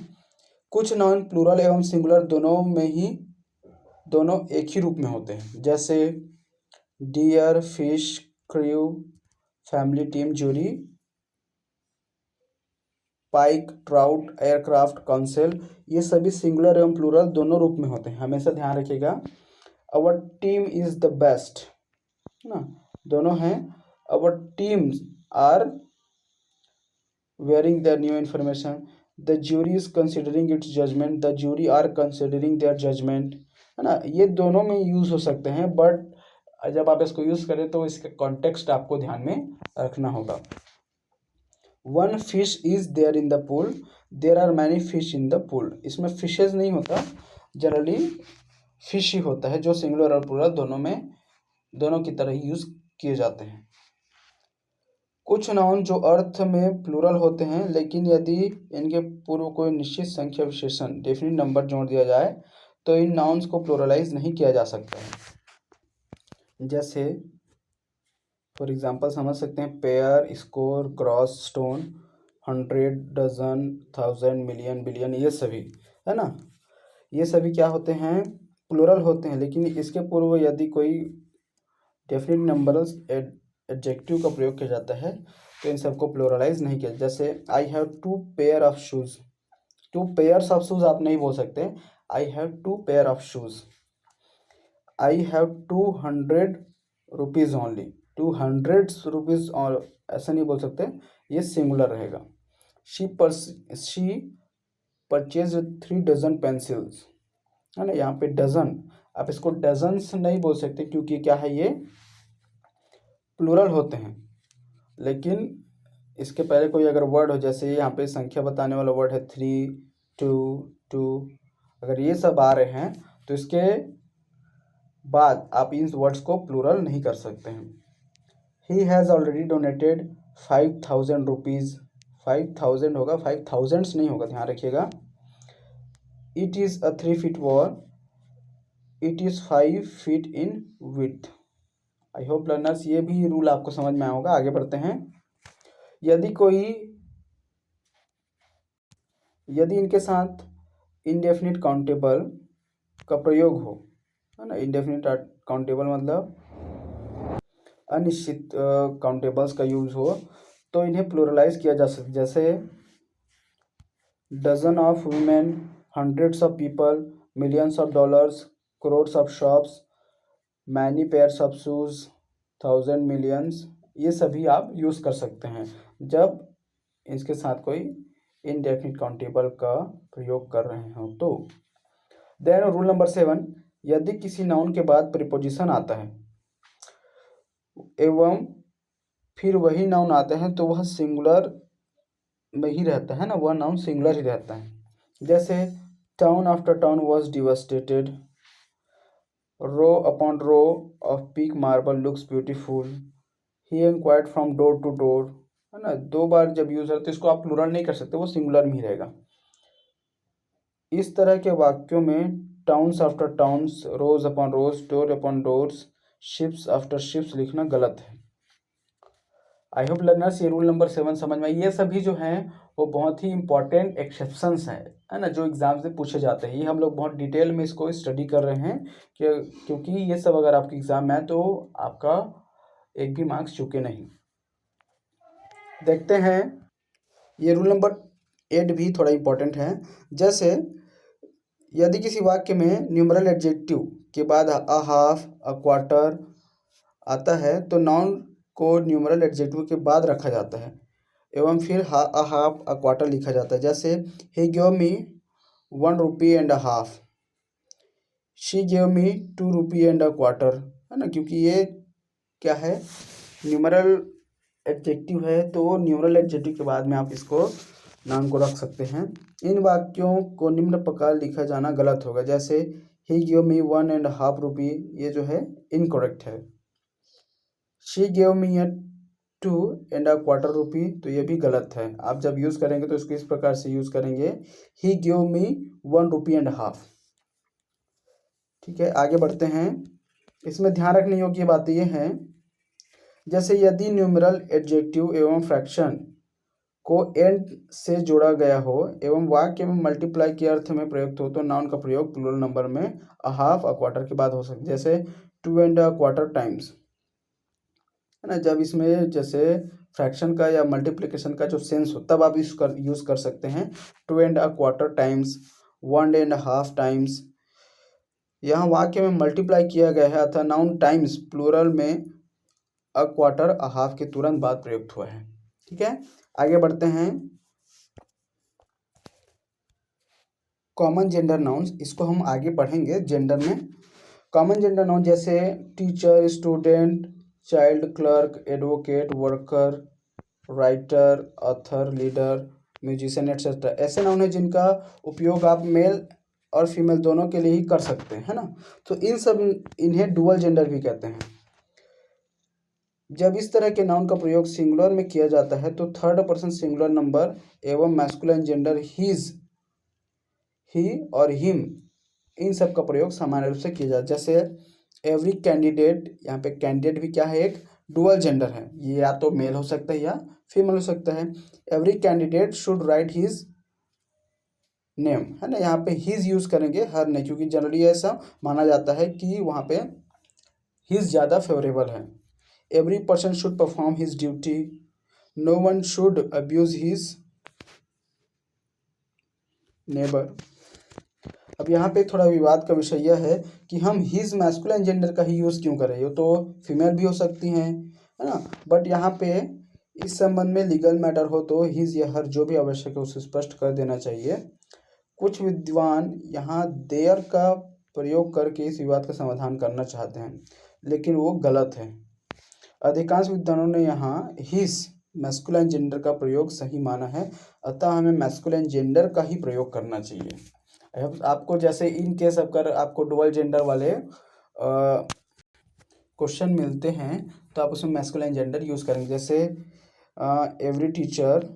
Speaker 1: कुछ नाउन प्लूरल एवं सिंगुलर दोनों एक ही रूप में होते हैं, जैसे deer, fish, crew, family, team, jury, pike, trout, aircraft, council, ये सभी सिंगुलर एवं प्लूरल दोनों रूप में होते हैं, हमेशा ध्यान रखिएगा। Our team is the best, है ना, दोनों हैं। Our teams are wearing their new information, the jury is considering its judgment, the jury are considering their judgment, है ना। ये दोनों में यूज हो सकते हैं, बट जब आप इसको यूज करें तो इसका कॉन्टेक्स्ट आपको ध्यान में रखना होगा। One fish is there in the pool, there are many fish in the pool, इसमें फिशेज नहीं होता, जनरली फिश ही होता है, जो सिंगुलर और प्लूरल दोनों की तरह ही यूज किए जाते हैं। कुछ नाउन जो अर्थ में प्लूरल होते हैं, लेकिन यदि इनके पूर्व कोई निश्चित संख्या विशेषण डेफिनिट नंबर जोड़ दिया जाए तो इन नाउन्स को प्लूरलाइज नहीं किया जा सकता है। जैसे फॉर एग्जांपल समझ सकते हैं pair, score, gross, stone, 100, dozen, 1000, million, billion, ये सभी, है ना, ये सभी क्या होते हैं, प्लूरल होते हैं, लेकिन इसके पूर्व यदि कोई डेफिनेट नंबरल एडजेक्टिव का प्रयोग किया जाता है तो इन सबको प्लूरलाइज नहीं किया। जैसे I have 2 pair of shoes, 2 pairs of shoes आप नहीं बोल सकते, I have 2 pair of shoes. I have 200 rupees only, 200 rupees, और ऐसा नहीं बोल सकते, ये सिंगुलर रहेगा। शी परचेज 3 डजन पेंसिल्स, है ना। यहाँ पे डजन, आप इसको डजन्स नहीं बोल सकते क्योंकि क्या है, ये प्लूरल होते हैं। लेकिन इसके पहले कोई अगर वर्ड हो, जैसे यहाँ पे संख्या बताने वाला वर्ड है 3, 2, अगर ये सब आ रहे हैं तो इसके बाद आप इन वर्ड्स को प्लूरल नहीं कर सकते हैं। He has already donated 5000 rupees, 5000 होगा, 5000 नहीं होगा, ध्यान रखिएगा। It is a 3 feet wall, it is 5 feet in width. I hope learners ये भी रूल आपको समझ में आया होगा। आगे बढ़ते हैं। यदि इनके साथ इनडेफिनिट काउंटेबल का प्रयोग हो, है ना, इनडेफिनिट काउंटेबल मतलब अनिश्चित काउंटेबल्स का यूज हो, तो इन्हें प्लूरलाइज किया जा सकता। जैसे dozen of women, hundreds of people, millions of dollars, crores of shops, many pairs of shoes, 1000 millions, ये सभी आप यूज़ कर सकते हैं जब इसके साथ कोई इनडेफिनिट काउंटेबल का प्रयोग कर रहे हो तो। देन रूल नंबर 7, यदि किसी नाउन के बाद प्रीपोजिशन आता है एवं फिर वही नाउन आता है तो वह सिंगुलर में ही रहता है ना, वह नाउन सिंगुलर ही रहता है। जैसे town after town was devastated, row upon row of peak marble looks beautiful, he inquired from door to door, है ना। 2 बार जब यूज है तो इसको आप प्लूरल नहीं कर सकते, वो सिंगुलर में ही रहेगा। इस तरह के वाक्यों में towns after towns, rose upon rose, door upon doors, ships after ships लिखना गलत है। आई होप लर्नर्स ये रूल नंबर 7 समझ में। ये सभी जो हैं वो बहुत ही इंपॉर्टेंट एक्सेप्शंस हैं, है ना, जो एग्जाम से पूछे जाते हैं। ये हम लोग बहुत डिटेल में इसको स्टडी कर रहे हैं क्योंकि ये सब अगर आपके एग्जाम में है तो आपका एक भी मार्क्स चुके नहीं। देखते हैं, ये रूल नंबर 8 भी थोड़ा इंपॉर्टेंट है। जैसे यदि किसी वाक्य में न्यूमरल एडजेक्टिव के बाद अ हाफ, अ क्वार्टर आता है तो नाउन को न्यूमरल एडजेक्टिव के बाद रखा जाता है एवं फिर अ हाफ, अ क्वार्टर लिखा जाता है। जैसे ही give me 1 rupee and a half, she give me 2 rupee and a quarter, है ना, क्योंकि ये क्या है, न्यूमरल एडजेक्टिव है तो न्यूमरल एडजेक्टिव के बाद में आप इसको नाउन को रख सकते हैं। इन वाक्यों को निम्न प्रकार लिखा जाना गलत होगा। जैसे ही गिव मी 1.5 रुपी, ये जो है इनकरेक्ट है। शी गिव मी 2.25 रुपी, तो ये भी गलत है। आप जब यूज़ करेंगे तो इसको इस प्रकार से यूज़ करेंगे, ही गिव मी 1.5 रुपी। ठीक है, आगे बढ़ते हैं। इसमें ध्यान रखने योग्य बातें ये हैं, जैसे यदि न्यूमरल एडजेक्टिव एवं फ्रैक्शन को एंड से जोड़ा गया हो एवं वाक्य में मल्टीप्लाई के अर्थ में प्रयुक्त हो तो नाउन का प्रयोग प्लूरल नंबर में अ हाफ, अ क्वार्टर के बाद हो सकता है। जैसे 2.25 टाइम्स, है ना। जब इसमें जैसे फ्रैक्शन का या मल्टीप्लिकेशन का जो सेंस हो तब आप यूज़ कर सकते हैं 2.25 टाइम्स, 1.5 टाइम्स। यहाँ वाक्य में मल्टीप्लाई किया गया है अतः नाउन टाइम्स प्लूरल में अ क्वार्टर, अ हाफ के तुरंत बाद प्रयुक्त हुआ है। ठीक है, आगे बढ़ते हैं। कॉमन जेंडर नाउन्स, इसको हम आगे पढ़ेंगे जेंडर में। कॉमन जेंडर नाउन जैसे teacher, student, child, clerk, advocate, worker, writer, author, leader, musician etcetera, ऐसे नाउन है जिनका उपयोग आप मेल और फीमेल दोनों के लिए ही कर सकते हैं, है ना। तो इन्हें डुअल जेंडर भी कहते हैं। जब इस तरह के नाउन का प्रयोग सिंगुलर में किया जाता है तो थर्ड पर्सन सिंगुलर नंबर एवं मैस्कुलिन जेंडर हिज, ही और हिम, इन सब का प्रयोग सामान्य रूप से किया जाता है। जैसे एवरी कैंडिडेट, यहाँ पे कैंडिडेट भी क्या है, एक डुअल जेंडर है, ये या तो मेल हो सकता है या फीमेल हो सकता है। Every candidate should write his name, है ना। यहाँ पे हिज यूज़ करेंगे हर ने, क्योंकि जनरली ऐसा माना जाता है कि वहाँ पे हिज ज़्यादा फेवरेबल है। Every person should perform his duty, no one should abuse his neighbour. अब यहाँ पे थोड़ा विवाद का विषय यह है कि हम हिज मैस्कुलिन जेंडर का ही यूज़ क्यों करें, ये तो फीमेल भी हो सकती हैं, है ना। बट यहाँ पे इस संबंध में लीगल मैटर हो तो हिज या हर जो भी आवश्यक है उसे स्पष्ट कर देना चाहिए। कुछ विद्वान यहाँ देयर का प्रयोग करके इस विवाद का समाधान करना चाहते हैं, लेकिन वो गलत है। अधिकांश विद्वानों ने यहाँ हिज मैस्कुलिन जेंडर का प्रयोग सही माना है, अतः हमें मैस्कुलिन जेंडर का ही प्रयोग करना चाहिए। आपको जैसे इन केस अगर आपको डुअल जेंडर वाले क्वेश्चन मिलते हैं तो आप उसमें मैस्कुलिन जेंडर यूज़ करेंगे। जैसे every teacher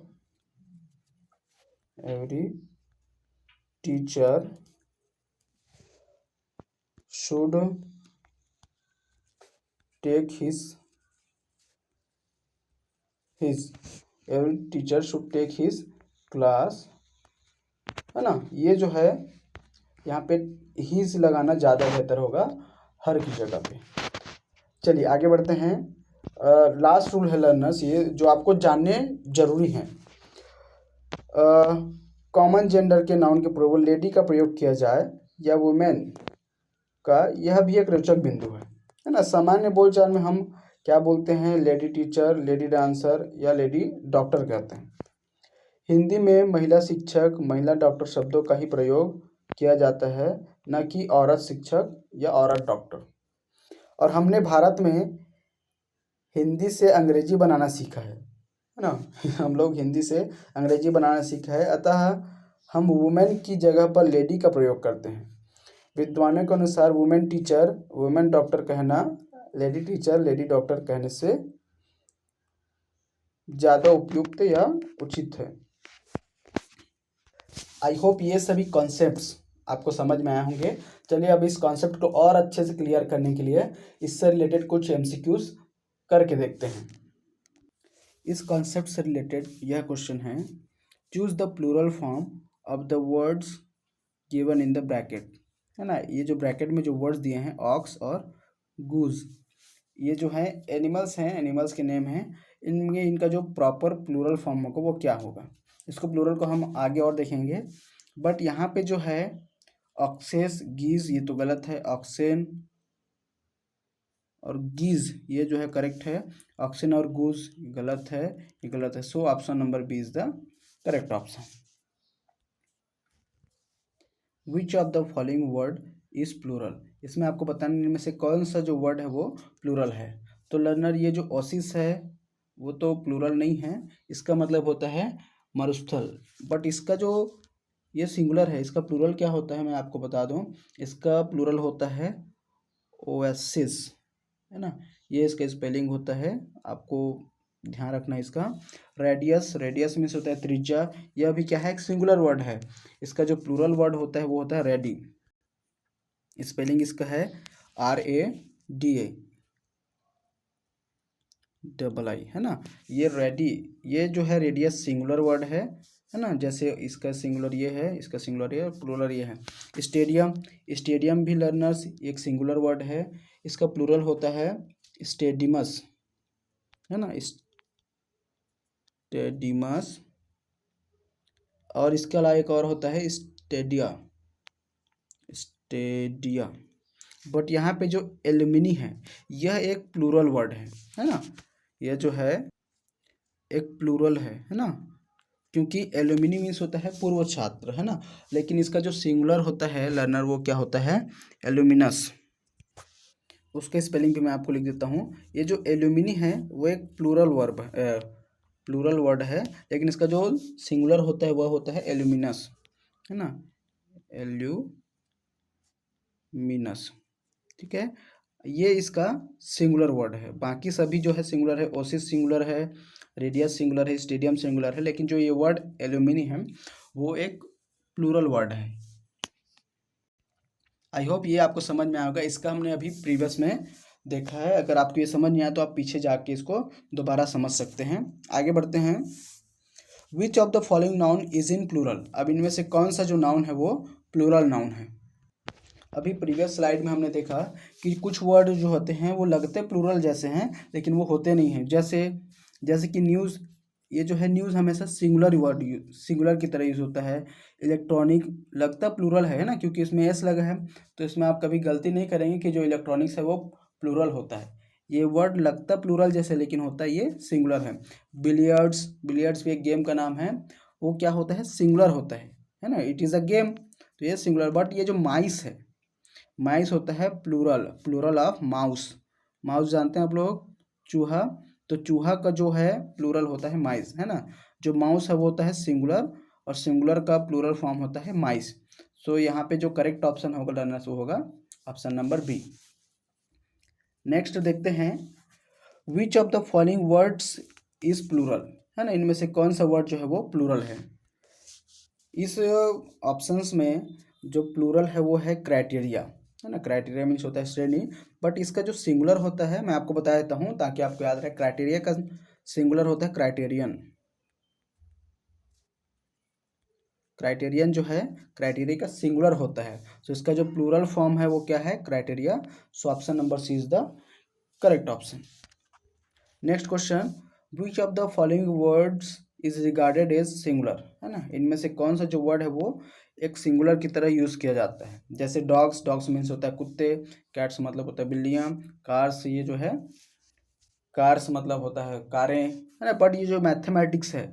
Speaker 1: should take every teacher should take his class, है ना। ये जो है यहाँ पे हिज लगाना ज़्यादा बेहतर होगा हर की जगह पे। चलिए आगे बढ़ते हैं। लास्ट रूल है लर्नर्स, ये जो आपको जानने जरूरी हैं। कॉमन जेंडर के नाउन के प्रोबल लेडी का प्रयोग किया जाए या वुमेन का, यह भी एक रोचक बिंदु है ना। सामान्य बोलचाल में हम क्या बोलते हैं, लेडी टीचर, लेडी डांसर या लेडी डॉक्टर कहते हैं। हिंदी में महिला शिक्षक, महिला डॉक्टर शब्दों का ही प्रयोग किया जाता है, न कि औरत शिक्षक या औरत डॉक्टर। और हमने भारत में हिंदी से अंग्रेजी बनाना सीखा है ना। हम लोग हिंदी से अंग्रेजी बनाना सीखा है, अतः हम वुमेन की जगह पर लेडी का प्रयोग करते हैं। विद्वानों के अनुसार वुमेन टीचर, वुमेन डॉक्टर कहना लेडी टीचर, लेडी डॉक्टर कहने से ज़्यादा उपयुक्त या उचित है। आई होप ये सभी कॉन्सेप्ट्स आपको समझ में आए होंगे। चलिए अब इस कॉन्सेप्ट को और अच्छे से क्लियर करने के लिए इससे रिलेटेड कुछ एमसीक्यूज करके देखते हैं। इस कॉन्सेप्ट से रिलेटेड यह क्वेश्चन है, choose the plural form of the words given in the bracket, है ना। ये जो ब्रैकेट में जो वर्ड्स दिए हैं ऑक्स और गूज, ये जो है एनिमल्स हैं, एनिमल्स के नेम हैं। इनमें इनका जो प्रॉपर प्लूरल फॉर्म होगा वो क्या होगा, इसको प्लूरल को हम आगे और देखेंगे। बट यहाँ पे जो है ऑक्सेस, गीज, ये तो गलत है। ऑक्सेन और गीज ये जो है करेक्ट है। ऑक्सेन और गूज गलत है, ये गलत है। So option number B is the correct option. Which of the following word is plural, इसमें आपको बताने में से कौन सा जो वर्ड है वो प्लूरल है। तो लर्नर ये जो ओसिस है वो तो प्लूरल नहीं है, इसका मतलब होता है मरुस्थल। बट इसका जो ये सिंगुलर है, इसका प्लूरल क्या होता है मैं आपको बता दूं, इसका प्लूरल होता है ओएसिस, है ना। ये इसका स्पेलिंग होता है, आपको ध्यान रखना है इसका। रेडियस, रेडियस मीन्स होता है त्रिज्या, यह भी क्या है, एक सिंगुलर वर्ड है। इसका जो प्लूरल वर्ड होता है वो होता है रेडी, स्पेलिंग इसका है RADA डबल आई, है ना। ये रेडी, ये जो है रेडियस सिंगुलर वर्ड है ना। जैसे इसका सिंगुलर ये है, इसका सिंगुलर ये, प्लूरल ये है। स्टेडियम, स्टेडियम भी लर्नर्स एक सिंगुलर वर्ड है, इसका प्लूरल होता है स्टेडिमस, है ना, स्टेडिमस। और इसके अलावा एक और होता है स्टेडिया, स्टेडिया। बट यहाँ पे जो एल्यूमिनी है यह एक प्लूरल वर्ड है ना। यह जो है एक प्लूरल है ना, क्योंकि एल्यूमिनी मीन्स होता है पूर्व छात्र, है ना। लेकिन इसका जो सिंगुलर होता है लर्नर वो क्या होता है, एल्यूमिनस। उसके स्पेलिंग भी मैं आपको लिख देता हूँ। ये जो एल्यूमिनी है वो एक प्लूरल वर्ड है, लेकिन इसका जो सिंगुलर होता है वह होता है एल्यूमिनस, है ना, एल्यूमिनस। ठीक है, ये इसका सिंगुलर वर्ड है। बाकी सभी जो है सिंगुलर है, ओसिस सिंगुलर है, रेडियस सिंगुलर है, स्टेडियम सिंगुलर है, लेकिन जो ये वर्ड एल्यूमिनी है वो एक प्लूरल वर्ड है। आई होप ये आपको समझ में आएगा। इसका हमने अभी प्रीवियस में देखा है, अगर आपको ये समझ नहीं आया तो आप पीछे जाके इसको दोबारा समझ सकते हैं। आगे बढ़ते हैं। Which of the following noun is in plural. अब इनमें से कौन सा जो नाउन है वो प्लूरल नाउन है। अभी प्रीवियस स्लाइड में हमने देखा कि कुछ वर्ड जो होते हैं वो लगते प्लूरल जैसे हैं लेकिन वो होते नहीं हैं। जैसे जैसे कि न्यूज़, ये जो है न्यूज़ हमेशा सिंगुलर वर्ड सिंगुलर की तरह यूज़ होता है। इलेक्ट्रॉनिक लगता प्लूरल है ना, क्योंकि इसमें एस लगा है, तो इसमें आप कभी गलती नहीं करेंगे कि जो इलेक्ट्रॉनिक्स है वो प्लूरल होता है। ये वर्ड लगता प्लूरल जैसे लेकिन होता ये सिंगुलर है। बिलियर्ड्स, बिलियर्ड्स भी एक गेम का नाम है, वो क्या होता है, सिंगुलर होता है ना, इट इज़ अ गेम, तो ये सिंगुलर। बट ये जो माइस है, माइस होता है plural, plural of mouse. Mouse जानते हैं आप लोग, चूहा, तो चूहा का जो है प्लूरल होता है माइस, है ना। जो माउस है वो होता है सिंगुलर, और सिंगुलर का प्लूरल फॉर्म होता है माइस। सो यहाँ पे जो करेक्ट ऑप्शन होगा लर्नर्स वो होगा ऑप्शन नंबर बी। नेक्स्ट देखते हैं, which of the following words is plural, है ना, इनमें से कौन सा वर्ड जो है वो प्लूरल है। इस ऑप्शंस में जो प्लूरल है वो है क्राइटेरिया, है ना। क्राइटेरिया मीन्स होता है श्रेणी, बट इसका जो सिंगुलर होता है मैं आपको बता देता हूँ ताकि आपको याद रहे। क्राइटेरिया का सिंगुलर होता है क्राइटेरियन। क्राइटेरियन जो है क्राइटेरिया का सिंगुलर होता है, तो इसका जो प्लूरल फॉर्म है वो क्या है, criteria. So option number C is the correct option. Next question, which of the following words is regarded as singular, है ना, इनमें से कौन सा जो वर्ड है वो एक सिंगुलर की तरह यूज किया जाता है। जैसे डॉग्स, डॉग्स मीन्स होता है कुत्ते, कैट्स मतलब होता है बिल्लियाँ, कार्स, ये जो है कार्स मतलब होता है कारें, है ना। बट ये जो मैथमेटिक्स है,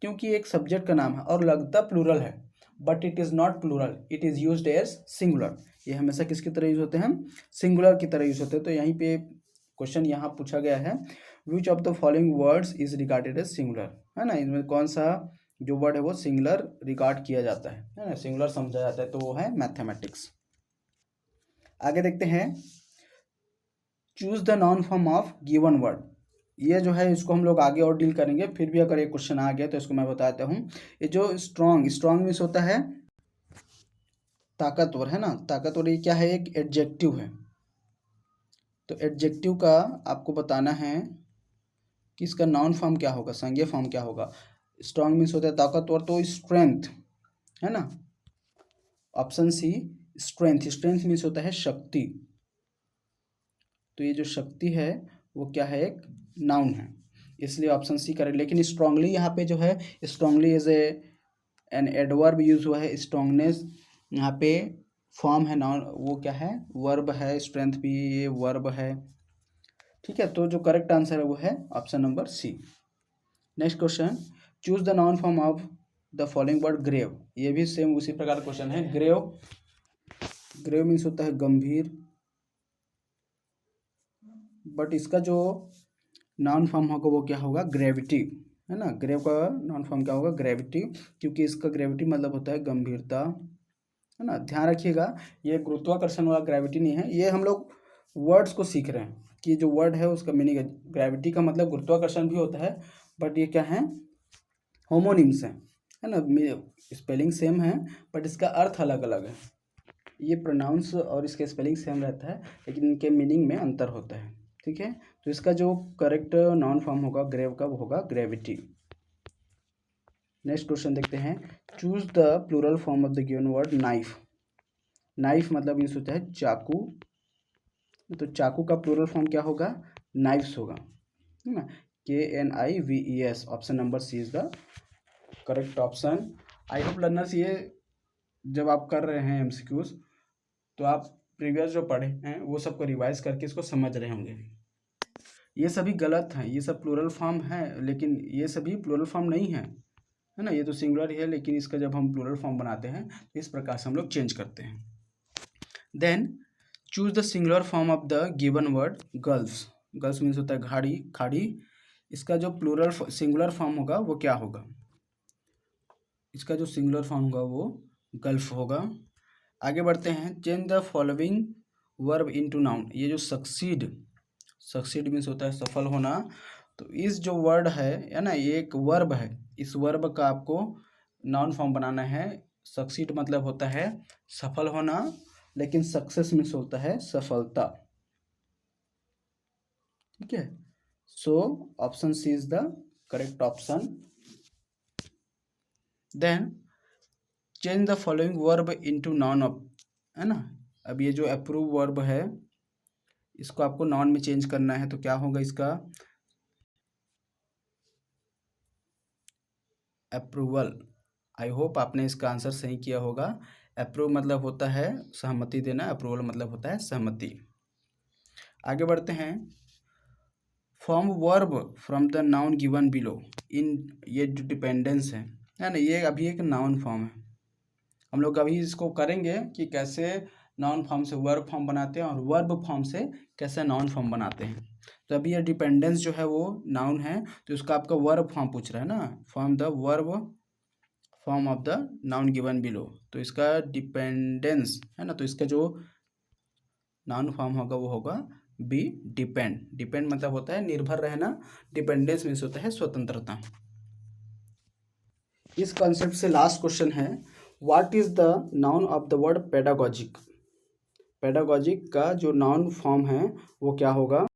Speaker 1: क्योंकि एक सब्जेक्ट का नाम है और लगता प्लूरल है, but it is not plural, it is used as singular. ये हमेशा किसकी तरह यूज होते हैं, सिंगुलर की तरह यूज होते हैं। तो यहीं पे क्वेश्चन यहाँ पूछा गया है, which of the following words is regarded as singular, है ना, इनमें कौन सा जो वर्ड है वो सिंगुलर रिगार्ड किया जाता है ना, सिंगुलर समझा जाता है, तो वो है मैथमेटिक्स। आगे देखते हैं, choose the non farm of given word. ये जो है इसको हम लोग आगे और डील करेंगे, फिर भी अगर ये क्वेश्चन आ गया तो इसको मैं बताता हूँ। ये जो स्ट्रॉन्ग, स्ट्रॉन्ग मीन्स होता है ताकतवर, है ना, ताकतवर, ये क्या है, एक एडजेक्टिव है। तो एडजेक्टिव का आपको बताना है कि इसका नाउन फॉर्म क्या होगा, संज्ञा फॉर्म क्या होगा। स्ट्रॉन्ग मीन्स होता है ताकतवर, तो स्ट्रेंथ, है ना, option C strength. Strength means होता है शक्ति, तो ये जो शक्ति है वो क्या है, एक नाउन है, इसलिए ऑप्शन सी करेक्ट। लेकिन स्ट्रांगली यहाँ पे जो है, strongly as an adverb use हुआ है। स्ट्रांगनेस यहाँ पे फॉर्म है, नाउन वो क्या है, वर्ब है। स्ट्रेंथ भी ये वर्ब है, ठीक है। तो जो करेक्ट आंसर है वो है option number C. Next question, choose the noun form of the following word grave. ये भी सेम उसी प्रकार क्वेश्चन है। ग्रेव, ग्रेव मीन्स होता है गंभीर, बट इसका जो नाउन फॉर्म होगा वो क्या होगा, ग्रेविटी, है ना। ग्रेव का नाउन फॉर्म क्या होगा, ग्रेविटी, क्योंकि इसका ग्रेविटी मतलब होता है गंभीरता, है ना। ध्यान रखिएगा, ये गुरुत्वाकर्षण वाला ग्रेविटी नहीं है, ये हम लोग वर्ड्स को सीख रहे हैं कि जो वर्ड है उसका मीनिंग है। ग्रेविटी का मतलब गुरुत्वाकर्षण भी होता है, बट ये क्या है, होमोनिम्स है ना, स्पेलिंग सेम है बट इसका अर्थ अलग अलग है। ये प्रोनाउंस और इसके स्पेलिंग सेम रहता है लेकिन इनके मीनिंग में अंतर होता है, ठीक है। तो इसका जो करेक्ट नाउन फॉर्म होगा ग्रेव का वो होगा ग्रेविटी। नेक्स्ट क्वेश्चन देखते हैं, choose the plural form of the given word knife. Knife मतलब मीन्स होता है चाकू, तो चाकू का प्लूरल फॉर्म क्या होगा, नाइफ्स होगा, है ना, KNIVES। Option number C is the correct option. I hope learners ये जब आप कर रहे हैं MCQs तो आप प्रीवियस जो पढ़े हैं वो सबको रिवाइज करके इसको समझ रहे होंगे। ये सभी गलत हैं, ये सब प्लूरल फॉर्म है लेकिन ये सभी प्लूरल फॉर्म नहीं है, है ना। ये तो सिंगुलर ही है लेकिन इसका जब हम प्लूरल फॉर्म बनाते हैं तो इस प्रकार से हम लोग चेंज करते हैं। Then choose the singular form of the given word girls. Girls means होता है घाड़ी, खाड़ी, इसका जो प्लूरल सिंगुलर फॉर्म होगा वो क्या होगा, इसका जो सिंगुलर फॉर्म होगा वो गल्फ होगा। आगे बढ़ते हैं, change the following verb into noun. ये जो सक्सीड, सक्सीड मीन्स होता है सफल होना, तो इस जो वर्ड है ना, ये एक वर्ब है, इस वर्ब का आपको नाउन फॉर्म बनाना है। सक्सीड मतलब होता है सफल होना, लेकिन सक्सेस मीन्स होता है सफलता, ठीक है। So option C is the correct option. Then change the following verb into noun of, है ना। अब ये जो अप्रूव वर्ब है इसको आपको नाउन में चेंज करना है, तो क्या होगा इसका, अप्रूवल। आई होप आपने इसका आंसर सही किया होगा। अप्रूव मतलब होता है सहमति देना, अप्रूवल मतलब होता है सहमति। आगे बढ़ते हैं। Form verb from the noun given below in, ये जो डिपेंडेंस है ना, ये अभी एक नाउन फॉर्म है। हम लोग अभी इसको करेंगे कि कैसे नाउन फॉर्म से वर्ब फॉर्म बनाते हैं और वर्ब फॉर्म से कैसे नाउन फॉर्म बनाते हैं। तो अभी ये डिपेंडेंस जो है वो नाउन है, तो इसका आपका वर्ब फॉर्म पूछ रहा है ना, form the verb form of the noun given below. तो इसका डिपेंडेंस है ना, तो इसका जो नाउन फॉर्म होगा वो होगा बी डिपेंड। डिपेंड मतलब होता है निर्भर रहना, डिपेंडेंस मीन्स होता है स्वतंत्रता। इस कॉन्सेप्ट से लास्ट क्वेश्चन है, what is the noun of the word pedagogic. Pedagogic का जो नाउन फॉर्म है वो क्या होगा,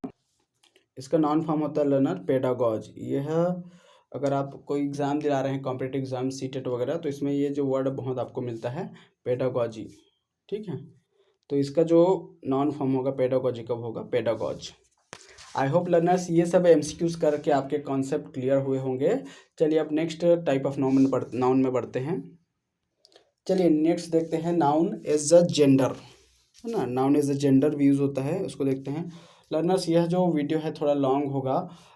Speaker 1: इसका नाउन फॉर्म होता है लर्नर पेडागॉज। यह अगर आप कोई एग्ज़ाम दिला रहे हैं कॉम्पिटिटिव एग्जाम सीटेट वगैरह, तो इसमें ये जो वर्ड बहुत आपको मिलता है पेडागॉजी, ठीक है। तो इसका जो नाउन फॉर्म होगा पेडागॉजी कब होगा, पेडागॉज। आई होप लर्नर्स ये सब एमसीक्यूज करके आपके कॉन्सेप्ट क्लियर हुए होंगे। चलिए अब नेक्स्ट टाइप ऑफ नाउन में बढ़ते हैं। चलिए नेक्स्ट देखते हैं नाउन एज अ जेंडर, है ना। नाउन एज अ जेंडर भी यूज़ होता है, उसको देखते हैं। लर्नर्स यह जो वीडियो है थोड़ा लॉन्ग होगा,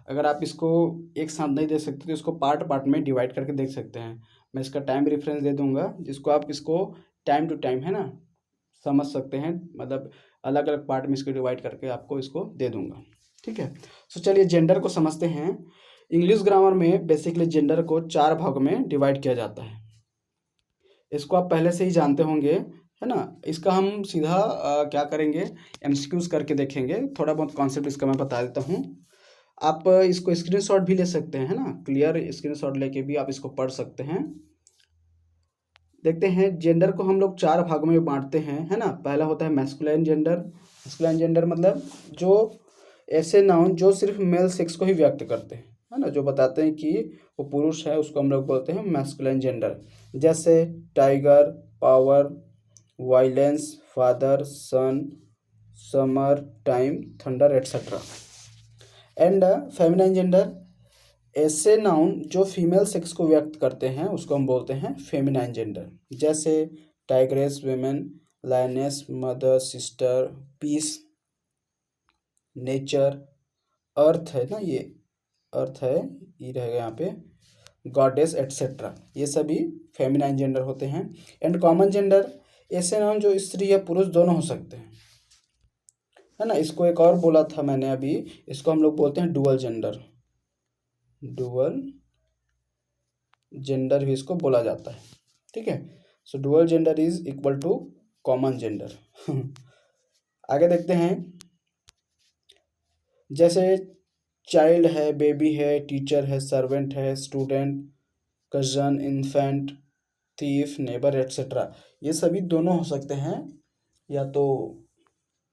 Speaker 1: अगर आप इसको एक साथ नहीं देख सकते तो इसको पार्ट पार्ट में डिवाइड करके देख सकते हैं। मैं इसका टाइम रेफरेंस दे दूंगा, जिसको आप इसको टाइम टू टाइम, है ना, समझ सकते हैं। मतलब अलग अलग पार्ट में इसको डिवाइड करके आपको इसको दे दूंगा, ठीक है। सो चलिए जेंडर को समझते हैं। इंग्लिश ग्रामर में बेसिकली जेंडर को 4 भाग में डिवाइड किया जाता है, इसको आप पहले से ही जानते होंगे, है ना। इसका हम सीधा क्या करेंगे, एमसीक्यूज करके देखेंगे। थोड़ा बहुत कॉन्सेप्ट इसका मैं बता देता हूँ, आप इसको स्क्रीनशॉट भी ले सकते हैं, है ना। क्लियर स्क्रीनशॉट लेके भी आप इसको पढ़ सकते हैं। देखते हैं जेंडर को हम लोग 4 भागों में बांटते हैं, है ना। पहला होता है मैस्कुलाइन जेंडर। मैस्कुलाइन जेंडर मतलब जो ऐसे नाउन जो सिर्फ मेल सेक्स को ही व्यक्त करते हैं, है ना, जो बताते हैं कि वो पुरुष है, उसको हम लोग बोलते हैं मैस्कुलाइन जेंडर। जैसे tiger, power, violence, father, son, summer, time, thunder etcetera. And feminine gender, ऐसे नाउन जो फीमेल सेक्स को व्यक्त करते हैं उसको हम बोलते हैं फेमिनाइन जेंडर। जैसे tigress, women, lioness, mother, sister, peace, nature, earth है ना, ये अर्थ है, ये रहेगा यहाँ पे, गॉडेस एट्सेट्रा, ये सभी फेमिनाइन जेंडर होते हैं। एंड कॉमन जेंडर, ऐसे नाउन जो स्त्री या पुरुष दोनों हो सकते हैं, है ना। इसको एक और बोला था मैंने अभी, इसको हम लोग बोलते हैं डुअल जेंडर। डुअल जेंडर भी इसको बोला जाता है, ठीक है। So dual gender is equal to common gender. आगे देखते हैं। जैसे चाइल्ड है, बेबी है, टीचर है, सर्वेंट है, student, cousin, infant, thief, neighbour etcetera, ये सभी दोनों हो सकते हैं, या तो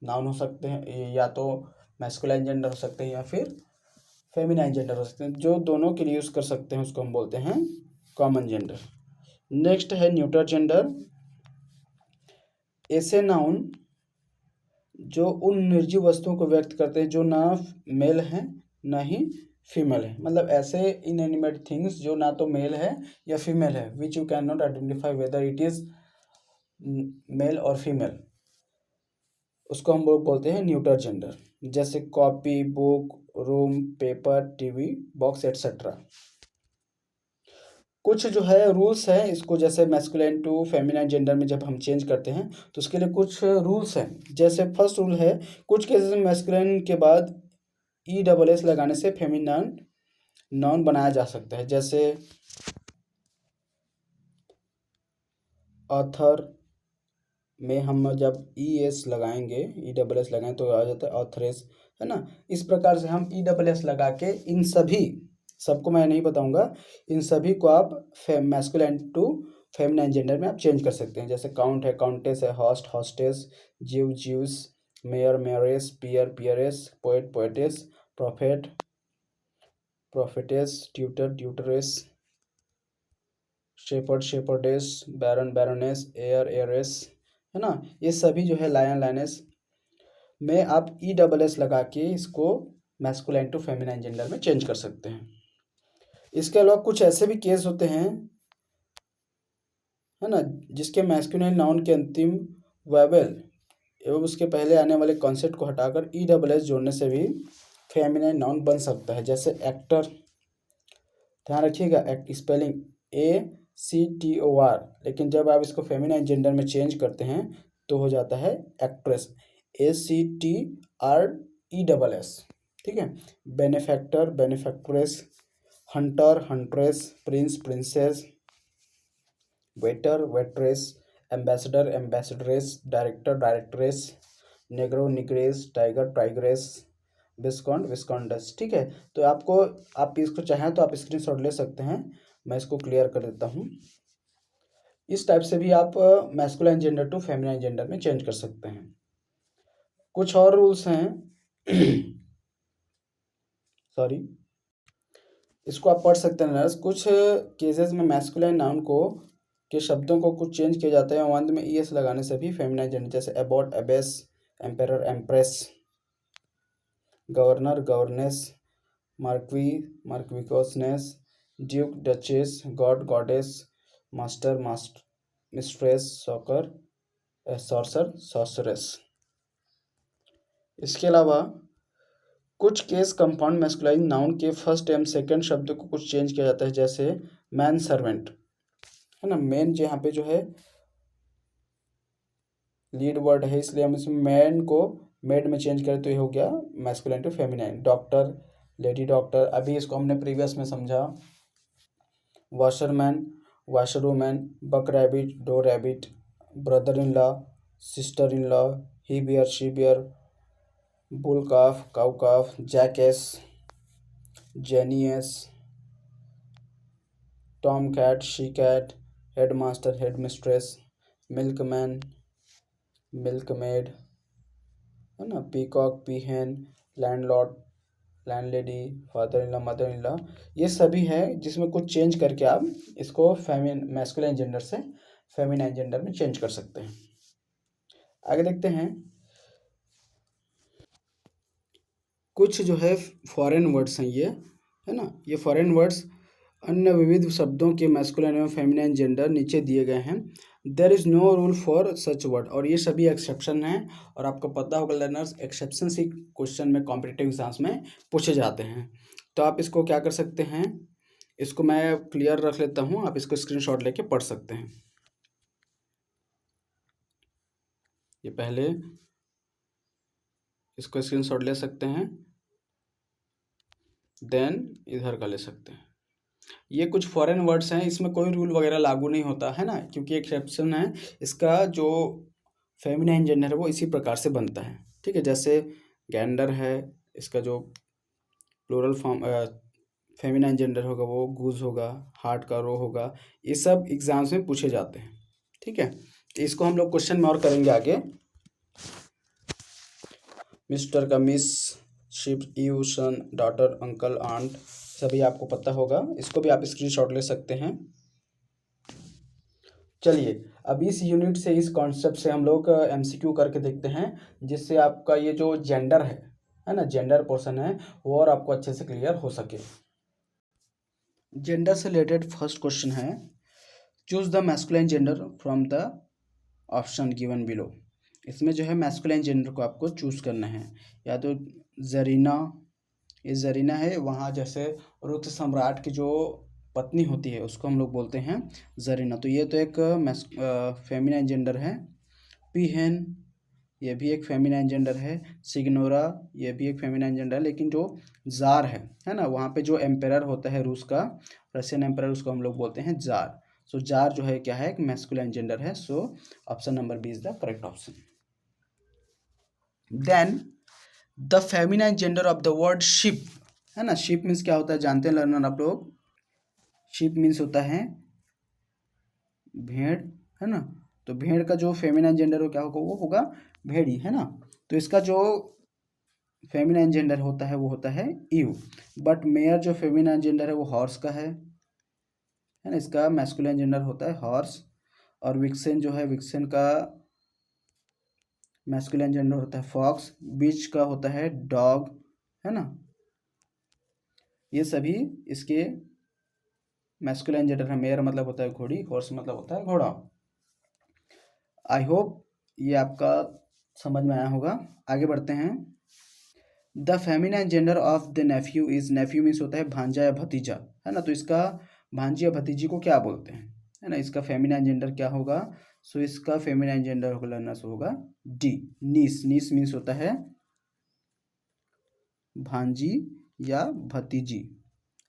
Speaker 1: नाउन हो सकते हैं, या तो मैस्कुलाइन जेंडर हो सकते हैं, या फिर फेमिनाइन जेंडर हो सकते हैं। जो दोनों के लिए यूज़ कर सकते हैं उसको हम बोलते हैं कॉमन जेंडर। नेक्स्ट है न्यूटर जेंडर। ऐसे नाउन जो उन निर्जीव वस्तुओं को व्यक्त करते हैं जो ना मेल हैं ना ही फीमेल है, मतलब ऐसे इनएनिमेट थिंग्स जो ना तो मेल है या फीमेल है, which you can not identify whether it is male or female, उसको हम लोग बोलते हैं न्यूटर जेंडर। जैसे copy, book, room, paper, TV, box etcetera. कुछ जो है रूल्स हैं इसको, जैसे मैस्कुलिन टू फेमिनाइन जेंडर में जब हम चेंज करते हैं तो उसके लिए कुछ रूल्स हैं। जैसे फर्स्ट रूल है, कुछ केसेस में मैस्कुलिन के बाद ई डबल एस लगाने से फेमिनाइन नाउन बनाया जा सकता है। जैसे ऑथर में हम जब ई एस लगाएंगे, ई डबल एस लगाएं तो आ जाता है ऑथरेस, है ना। इस प्रकार से हम ई डबल एस लगा के इन सभी, सबको मैं नहीं बताऊंगा, इन सभी को आप मैस्कुलिन टू फेमिनाइन जेंडर में आप चेंज कर सकते हैं। जैसे काउंट है, काउंटेस है, host, hostess, Jew, Jewess, mayor, mayoress, peer, peeress, poet, poetess, prophet, prophetess, tutor, tutoress, shepherd shepherdess, baron baroness, heir heiress, है ना। ये सभी जो है लायन लायनेस में आप ई डबल एस लगा के इसको मैस्कुलाइन टू फेमिनाइन जेंडर में चेंज कर सकते हैं। इसके अलावा कुछ ऐसे भी केस होते हैं, है ना, जिसके मैस्कुलाइन नाउन के अंतिम वेबल एवं उसके पहले आने वाले कॉन्सेप्ट को हटाकर ई डबल एस जोड़ने से भी फेमिनाइन नाउन बन सकता है। जैसे एक्टर, ध्यान रखिएगा, स्पेलिंग ACTOR, लेकिन जब आप इसको फेमिनाइन जेंडर में चेंज करते हैं तो हो जाता है एक्ट्रेस, ACTRESS, ठीक है। Benefactor benefactress, hunter huntress, prince princess, waiter waitress, ambassador ambassadress, director directress, negro negress, tiger tigress, viscount viscountess, ठीक है। तो आपको, आप इसको चाहें तो आप स्क्रीनशॉट ले सकते हैं, मैं इसको क्लियर कर देता हूँ। इस टाइप से भी आप masculine gender to feminine gender में चेंज कर सकते हैं। कुछ और रूल्स हैं सॉरी, इसको आप पढ़ सकते हैं नर्स। कुछ केसेस में मैस्कुलाइन नाउन को के शब्दों को कुछ चेंज किया जाता है और अंत में ES लगाने से भी फेमिनाइन जेंडर, जैसे abbot abbess, emperor empress, governor governess, marquis marchioness, duke duchess, god goddess, master mast mistress, soccer sorcerer sorceress. इसके अलावा कुछ केस कंपाउंड मैस्कुलाइन नाउन के फर्स्ट एंड सेकंड शब्द को कुछ चेंज किया जाता है, जैसे मैन सर्वेंट, है ना। मैन जो यहाँ पे जो है लीड वर्ड है, इसलिए हम इसमें मैन को मेड में चेंज करें तो ये हो गया masculine to feminine. Doctor lady doctor, अभी इसको हमने प्रीवियस में समझा। Washerman washerwoman, buck rabbit doe rabbit, brother in law sister in law, he bear she bear, bull calf cow calf, jackass genius, tom cat she cat, headmaster headmistress, milkman milkmaid, है ना, peacock peahen, landlord landlady, father in law mother in law, ये सभी है जिसमें कुछ चेंज करके आप इसको मैस्कुलाइन जेंडर से फेमिनाइन जेंडर में चेंज कर सकते हैं। आगे देखते हैं, कुछ जो है फॉरेन वर्ड्स हैं ये, है ना, ये फॉरेन वर्ड्स अन्य विविध शब्दों के मैस्कुलाइन एवं फेमिनाइन जेंडर नीचे दिए गए हैं। There is no rule for such word, और ये सभी एक्सेप्शन हैं, और आपको पता होगा लर्नर्स, एक्सेप्शन ही क्वेश्चन में कॉम्पिटिटिव एग्जाम्स में पूछे जाते हैं। तो आप इसको क्या कर सकते हैं, इसको मैं क्लियर रख लेता हूँ, आप इसको स्क्रीनशॉट लेके पढ़ सकते हैं। ये पहले इसको स्क्रीनशॉट ले सकते हैं, देन इधर का ले सकते हैं। ये कुछ फॉरेन वर्ड्स हैं, इसमें कोई रूल वगैरह लागू नहीं होता है ना, क्योंकि एक्सेप्शन है। इसका जो फेमिनाइन जेंडर है वो इसी प्रकार से बनता है, ठीक है। जैसे गैंडर है, इसका जो प्लूरल फॉर्म फेमिनाइन जेंडर होगा वो गूज होगा, हार्ट का रो होगा, ये सब एग्जाम्स में पूछे जाते हैं, ठीक है। तो इसको हम लोग क्वेश्चन में और करेंगे आगे। मिस्टर का miss, sheep ewe son daughter uncle aunt, सभी आपको पता होगा, इसको भी आप स्क्रीनशॉट ले सकते हैं। चलिए अब इस यूनिट से, इस कॉन्सेप्ट से हम लोग MCQ करके देखते हैं, जिससे आपका ये जो जेंडर है ना, जेंडर पोर्शन है वो और आपको अच्छे से क्लियर हो सके। जेंडर से रिलेटेड फर्स्ट क्वेश्चन है, choose the masculine gender from the option given below. इसमें जो है मैस्कुलाइन जेंडर को आपको चूज करना है, या तो जरीना, ये जरीना है, वहाँ जैसे रुत सम्राट की जो पत्नी होती है उसको हम लोग बोलते हैं जरीना, तो ये तो एक फेमिनाइन जेंडर है। पीहेन, ये भी एक फेमिनाइन जेंडर है। सिग्नोरा, ये भी एक फेमिनाइन जेंडर है, लेकिन जो जार है ना, वहाँ पे जो एम्पेरर होता है रूस का, रशियन एम्पेरर, उसको हम लोग बोलते हैं जार। सो जार जो है क्या है, एक मैस्कुलाइन जेंडर है। So option number B is the correct option. Then the feminine gender of the word sheep, है ना। शिप मीन्स क्या होता है जानते हैं लर्नर आप लोग, शिप मीन्स होता है भेड़, है ना। तो भेड़ का जो फेमिनाइन जेंडर हो क्या होगा, वो होगा भेड़ी, है ना। तो इसका जो फेमिनाइन जेंडर होता है वो होता है यू। बट मेयर जो फेमिनाइन जेंडर है वो हॉर्स का है, है ना, इसका मैस्कुलिन जेंडर होता है हॉर्स। और विक्सेन जो है, विक्सेन का मैस्कुलिन जेंडर होता है फॉक्स। बीच का होता है डॉग, है ना। ये सभी इसके मैस्कुलिन जेंडर है। मेयर मतलब होता है घोड़ी, हॉर्स मतलब होता है घोड़ा। आई होप ये आपका समझ में आया होगा। आगे बढ़ते हैं। The feminine gender of the nephew is, nephew means होता है भांजा या भतीजा, है ना। तो इसका भांजी या भतीजी को क्या बोलते हैं, है ना। इसका फेमिनाइन जेंडर क्या होगा? सो इसका फेमिनाइन जेंडर होगा लर्नर्स होगा डी, नीस। नीस मीन्स होता है भांजी या भतीजी,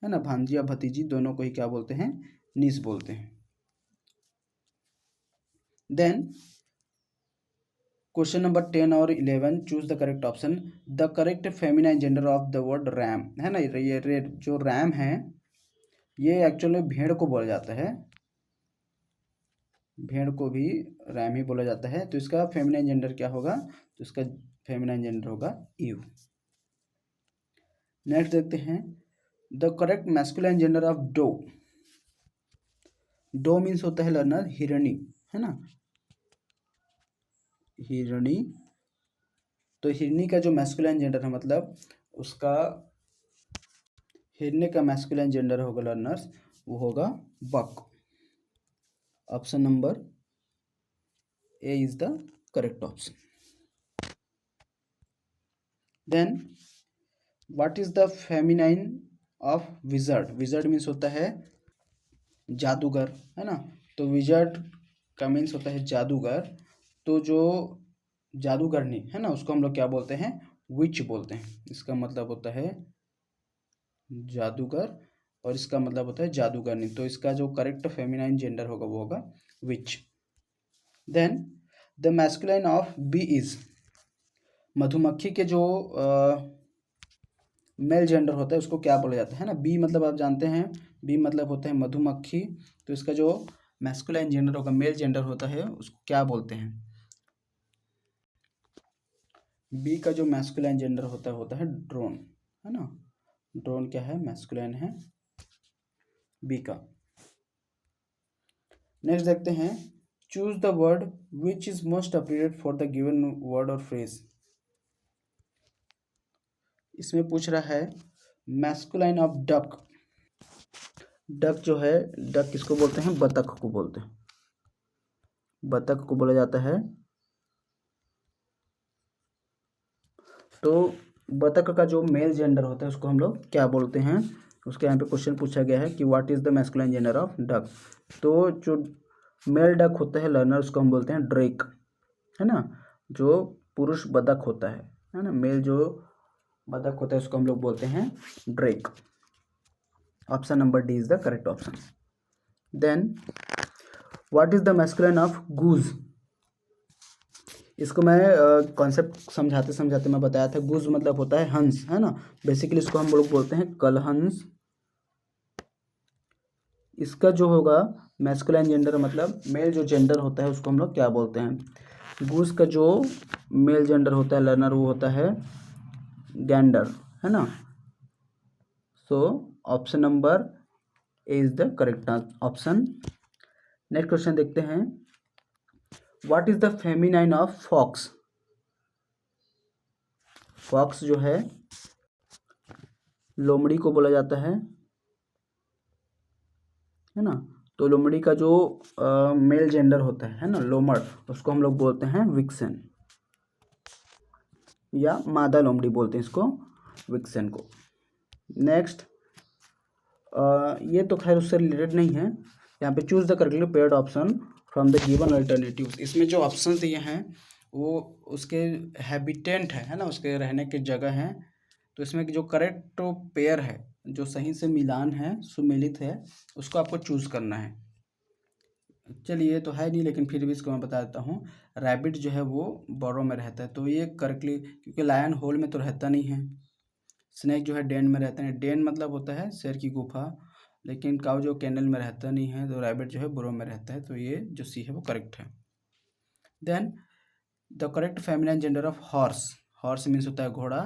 Speaker 1: है ना। भांजी या भतीजी दोनों को ही क्या बोलते हैं? नीस बोलते हैं। देन क्वेश्चन नंबर 10 और 11, choose the correct option. The correct feminine gender of the word RAM, है ना। ये जो रैम है ये एक्चुअली भेड़ को बोला जाता है, भेड़ को भी रैम ही बोला जाता है। तो इसका फेमिनाइन जेंडर क्या होगा? तो इसका फेमिनाइन जेंडर होगा यू। नेक्स्ट देखते हैं। The correct masculine gender of doe. Doe means होता है लर्नर हिरणी, है ना, हिरणी। तो हिरणी का जो मैस्कुलाइन जेंडर है, मतलब उसका हिरणी का मैस्कुलाइन जेंडर होगा लर्नर्स, वो होगा buck. Option number A is the correct option. Then what is the feminine of wizard. Wizard means होता है जादूगर, है ना। तो विजर्ड का मीन्स होता है जादूगर। तो जो जादूगरनी है ना, उसको हम लोग क्या बोलते हैं? विच बोलते हैं। इसका मतलब होता है जादूगर और इसका मतलब होता है जादूगरनी। तो इसका जो करेक्ट फेमिनाइन जेंडर होगा वो होगा witch. Then the masculine of bee is, मधुमक्खी के जो मेल जेंडर होता है उसको क्या बोला जाता है ना। बी मतलब आप जानते हैं, बी मतलब होता है मधुमक्खी। तो इसका जो मैस्कुलाइन जेंडर होगा, मेल जेंडर होता है, उसको क्या बोलते हैं? बी का जो मैस्कुलाइन जेंडर होता है ड्रोन, है ना। ड्रोन क्या है? मैस्कुलाइन है बी का। नेक्स्ट देखते हैं। Choose the word which is most appropriate for the given word और फ्रेज। इसमें पूछ रहा है मैस्कुलाइन ऑफ डक। डक जो है, डक किसको बोलते हैं? बतख को बोलते हैं, बतख को बोला जाता है। तो बतख का जो मेल जेंडर होता है उसको हम लोग क्या बोलते हैं? उसके यहाँ पे क्वेश्चन पूछा गया है कि what is the masculine gender of duck. तो जो मेल डक होता है लर्नर, उसको हम बोलते हैं ड्रेक, है ना। जो पुरुष बतख होता है ना, मेल जो बतख होता है उसको हम लोग बोलते हैं drake. Option number D is the correct option. Then what is the masculine of goose. इसको मैं कॉन्सेप्ट समझाते समझाते मैं बताया था। गूज मतलब होता है हंस, है ना। बेसिकली इसको हम लोग बोलते हैं कलहंस। इसका जो होगा मैस्कुलाइन जेंडर, मतलब मेल जो जेंडर होता है उसको हम लोग क्या बोलते हैं? गूज का जो मेल जेंडर होता है लर्नर, वो होता है गैंडर, है ना। So option number A is the correct option. Next question देखते हैं। What is the feminine of fox. Fox जो है लोमड़ी को बोला जाता है ना। तो लोमड़ी का जो मेल जेंडर होता है ना, लोमड़, उसको हम लोग बोलते हैं विक्सेन, या मादा लोमड़ी बोलते हैं इसको, विक्सेन को। नेक्स्ट ये तो खैर उससे रिलेटेड नहीं है। यहाँ पे choose the correctly paired option from the given alternatives. इसमें जो ऑप्शन दिए हैं वो उसके हैबिटेंट है ना, उसके रहने की जगह है। तो इसमें जो करेक्ट पेयर है, जो सही से मिलान है, सुमेलित है, उसको आपको चूज करना है। चलिए, ये तो है नहीं लेकिन फिर भी इसको मैं बता देता हूँ। रैबिट जो है वो बॉरो में रहता है, तो ये करेक्टली, क्योंकि लायन होल में तो रहता नहीं है। स्नेक जो है डेन में रहते हैं। डेन मतलब होता है शेर की गुफा, लेकिन काऊ जो कैनल में रहता नहीं है, तो रैबिट जो है बुरो में रहता है। तो ये जो सी है वो करेक्ट है। Then the correct feminine gender of horse. Horse means होता है घोड़ा।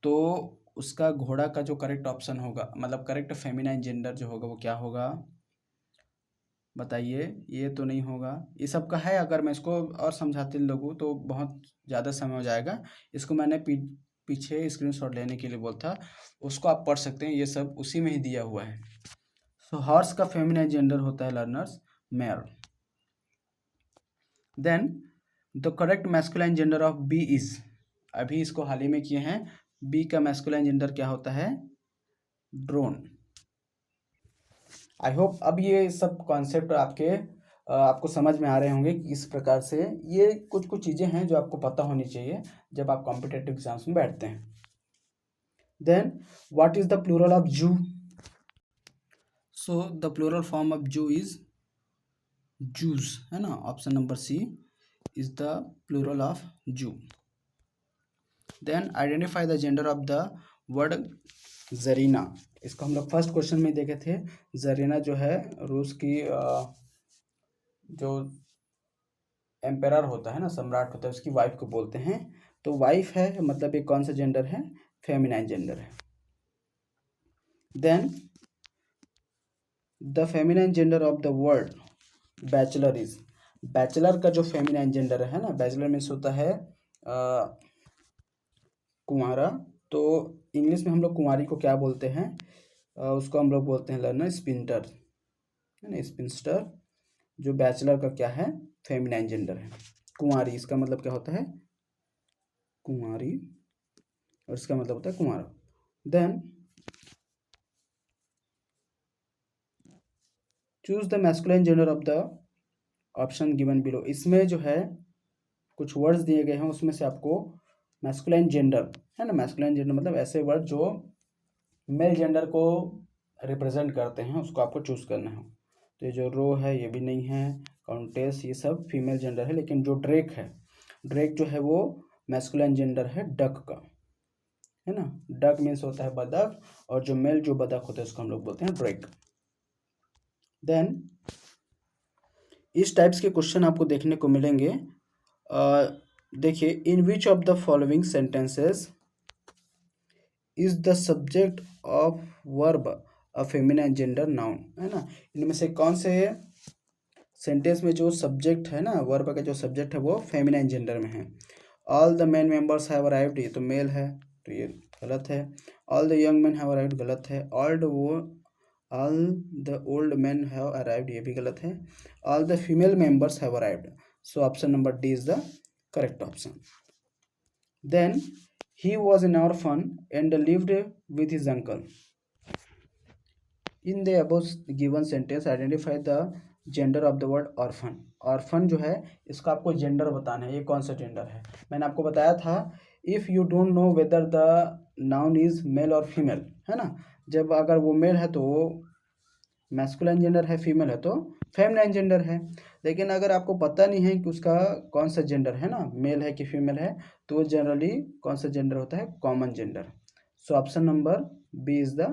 Speaker 1: तो उसका घोड़ा का जो करेक्ट ऑप्शन होगा, मतलब करेक्ट फेमिनाइन जेंडर जो होगा वो क्या होगा? बताइए, ये तो नहीं होगा, ये सब का है। अगर मैं इसको और समझाते लगूँ तो बहुत ज़्यादा समय हो जाएगा। इसको मैंने पीछे स्क्रीनशॉट लेने के लिए बोला था, उसको आप पढ़ सकते हैं, ये सब उसी में ही दिया हुआ है। सो हॉर्स का फेमिनाइन जेंडर होता है learners mare. Then the correct masculine gender of bee is, अभी इसको हाल ही में किए हैं, बी का मैस्कुलाइन जेंडर क्या होता है? ड्रोन। आई होप अब ये सब कॉन्सेप्ट आपको समझ में आ रहे होंगे कि किस प्रकार से ये कुछ कुछ चीज़ें हैं जो आपको पता होनी चाहिए जब आप कॉम्पिटेटिव एग्जाम्स में बैठते हैं। Then what is the plural of zoo? So the plural form of zoo is zoos, है ना। Option number C is the plural of zoo. Then identify the gender of the word Zarina. इसको हम लोग फर्स्ट क्वेश्चन में देखे थे। जरीना जो है रूस की जो एम्पेरर होता है ना, सम्राट होता है, उसकी वाइफ को बोलते हैं। तो वाइफ है मतलब ये कौन सा जेंडर है? फेमिनाइन जेंडर है। Then the feminine gender of the word bachelor is, bachelor का जो फेमिनाइन जेंडर है ना, बैचलर मीन्स होता है कुंवारा। तो इंग्लिश में हम लोग कुंवारी को क्या बोलते हैं? उसको हम लोग बोलते हैं लर्नर स्पिंटर, है ना, स्पिंस्टर। जो बैचलर का क्या है? फेमिनाइन जेंडर है। कुंवारी इसका मतलब क्या होता है? कुंवारी, और इसका मतलब होता है कुंवारा। Then choose the masculine gender of the option given below. इसमें जो है कुछ वर्ड्स दिए गए हैं, उसमें से आपको मैस्कुलाइन जेंडर, है ना, मैस्कुलाइन जेंडर मतलब ऐसे वर्ड जो मेल जेंडर को रिप्रेजेंट करते हैं, उसको आपको चूज करना है। तो ये जो रो है ये भी नहीं है, काउंटेस ये सब फीमेल जेंडर है। लेकिन जो ड्रेक है, ड्रेक जो है वो मैस्कुलाइन जेंडर है डक का, है ना। डक मीन्स होता है बदक, और जो मेल जो बदक होता है उसको हम लोग बोलते हैं ड्रेक। देन इस टाइप्स के क्वेश्चन आपको देखने को मिलेंगे। देखिए, in which of the following sentences is the subject of verb a feminine gender noun, है ना। इनमें से कौन से सेंटेंस में जो सब्जेक्ट है ना, वर्ब का जो सब्जेक्ट है वो फेमिनाइन जेंडर में है? All the men members have arrived, ये तो मेल है, तो ये गलत है। All the young man have arrived, गलत है। All the old man have arrived, ये भी गलत है। All the female members have arrived, so option number D is the correct option. Then he was an orphan and lived with his uncle. In the above given sentence identify the gender of the word orphan. orphan जो है इसका आपको जेंडर बताना है, ये कौन सा जेंडर है। मैंने आपको बताया था if you don't know whether the noun is male or female, है ना, जब अगर वो मेल है तो वो मैस्कुलाइन जेंडर है, फीमेल है तो फेमिनाइन जेंडर है। लेकिन अगर आपको पता नहीं है कि उसका कौन सा जेंडर है ना, मेल है कि फीमेल है, तो जनरली कौन सा जेंडर होता है? Common gender. So option number B is the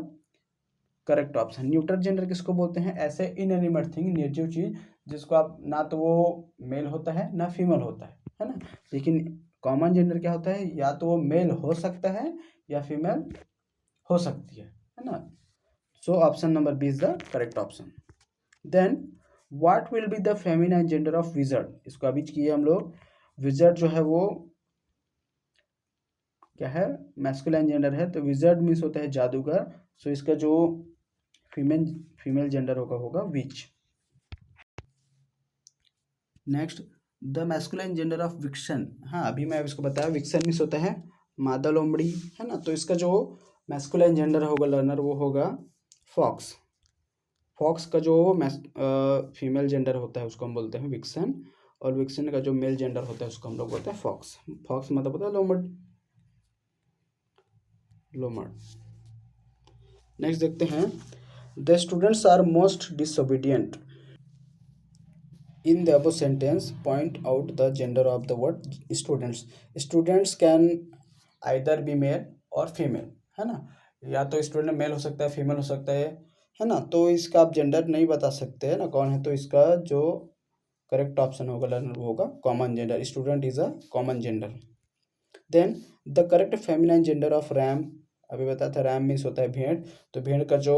Speaker 1: correct option. Neutral gender किसको बोलते हैं? ऐसे इनएनिमेट थिंग, निर्जीव चीज जिसको आप ना तो वो मेल होता है ना फीमेल होता है ना। लेकिन कॉमन जेंडर क्या होता है? या तो वो मेल हो सकता है या फीमेल हो सकती है ना। So option number B is the correct option. Then what will be the feminine gender of wizard? इसको अभी किए हम लोग। wizard जो है वो क्या है? मैस्कुलाइन जेंडर है, तो विजर्ड मीन्स होता है जादूगर। सो इसका जो फीमेल जेंडर होगा witch. Next the masculine gender of vixen. हाँ, अभी मैं इसको बताया, विक्सन मीन्स होता है मादा लोमड़ी, है ना। तो इसका जो मैस्कुलाइन जेंडर होगा लर्नर वो होगा फॉक्स। फॉक्स का जो फीमेल जेंडर होता है उसको हम बोलते हैं विक्सन, और विक्सन का जो मेल जेंडर होता है उसको हम लोग बोलते हैं फॉक्स। फॉक्स मतलब होता है लोमड़। नेक्स्ट देखते हैं, the students are most disobedient in the above sentence point out the gender of the word students. Students can either be male or female, है ना। या तो स्टूडेंट मेल हो सकता है, फीमेल हो सकता है ना। तो इसका आप जेंडर नहीं बता सकते है ना कौन है, तो इसका जो करेक्ट ऑप्शन होगा लर्नर वो होगा common gender. Student is a common gender. Then the correct feminine gender of ram, अभी बताया था रैम मीन्स होता है भेड़, तो भेड़ का जो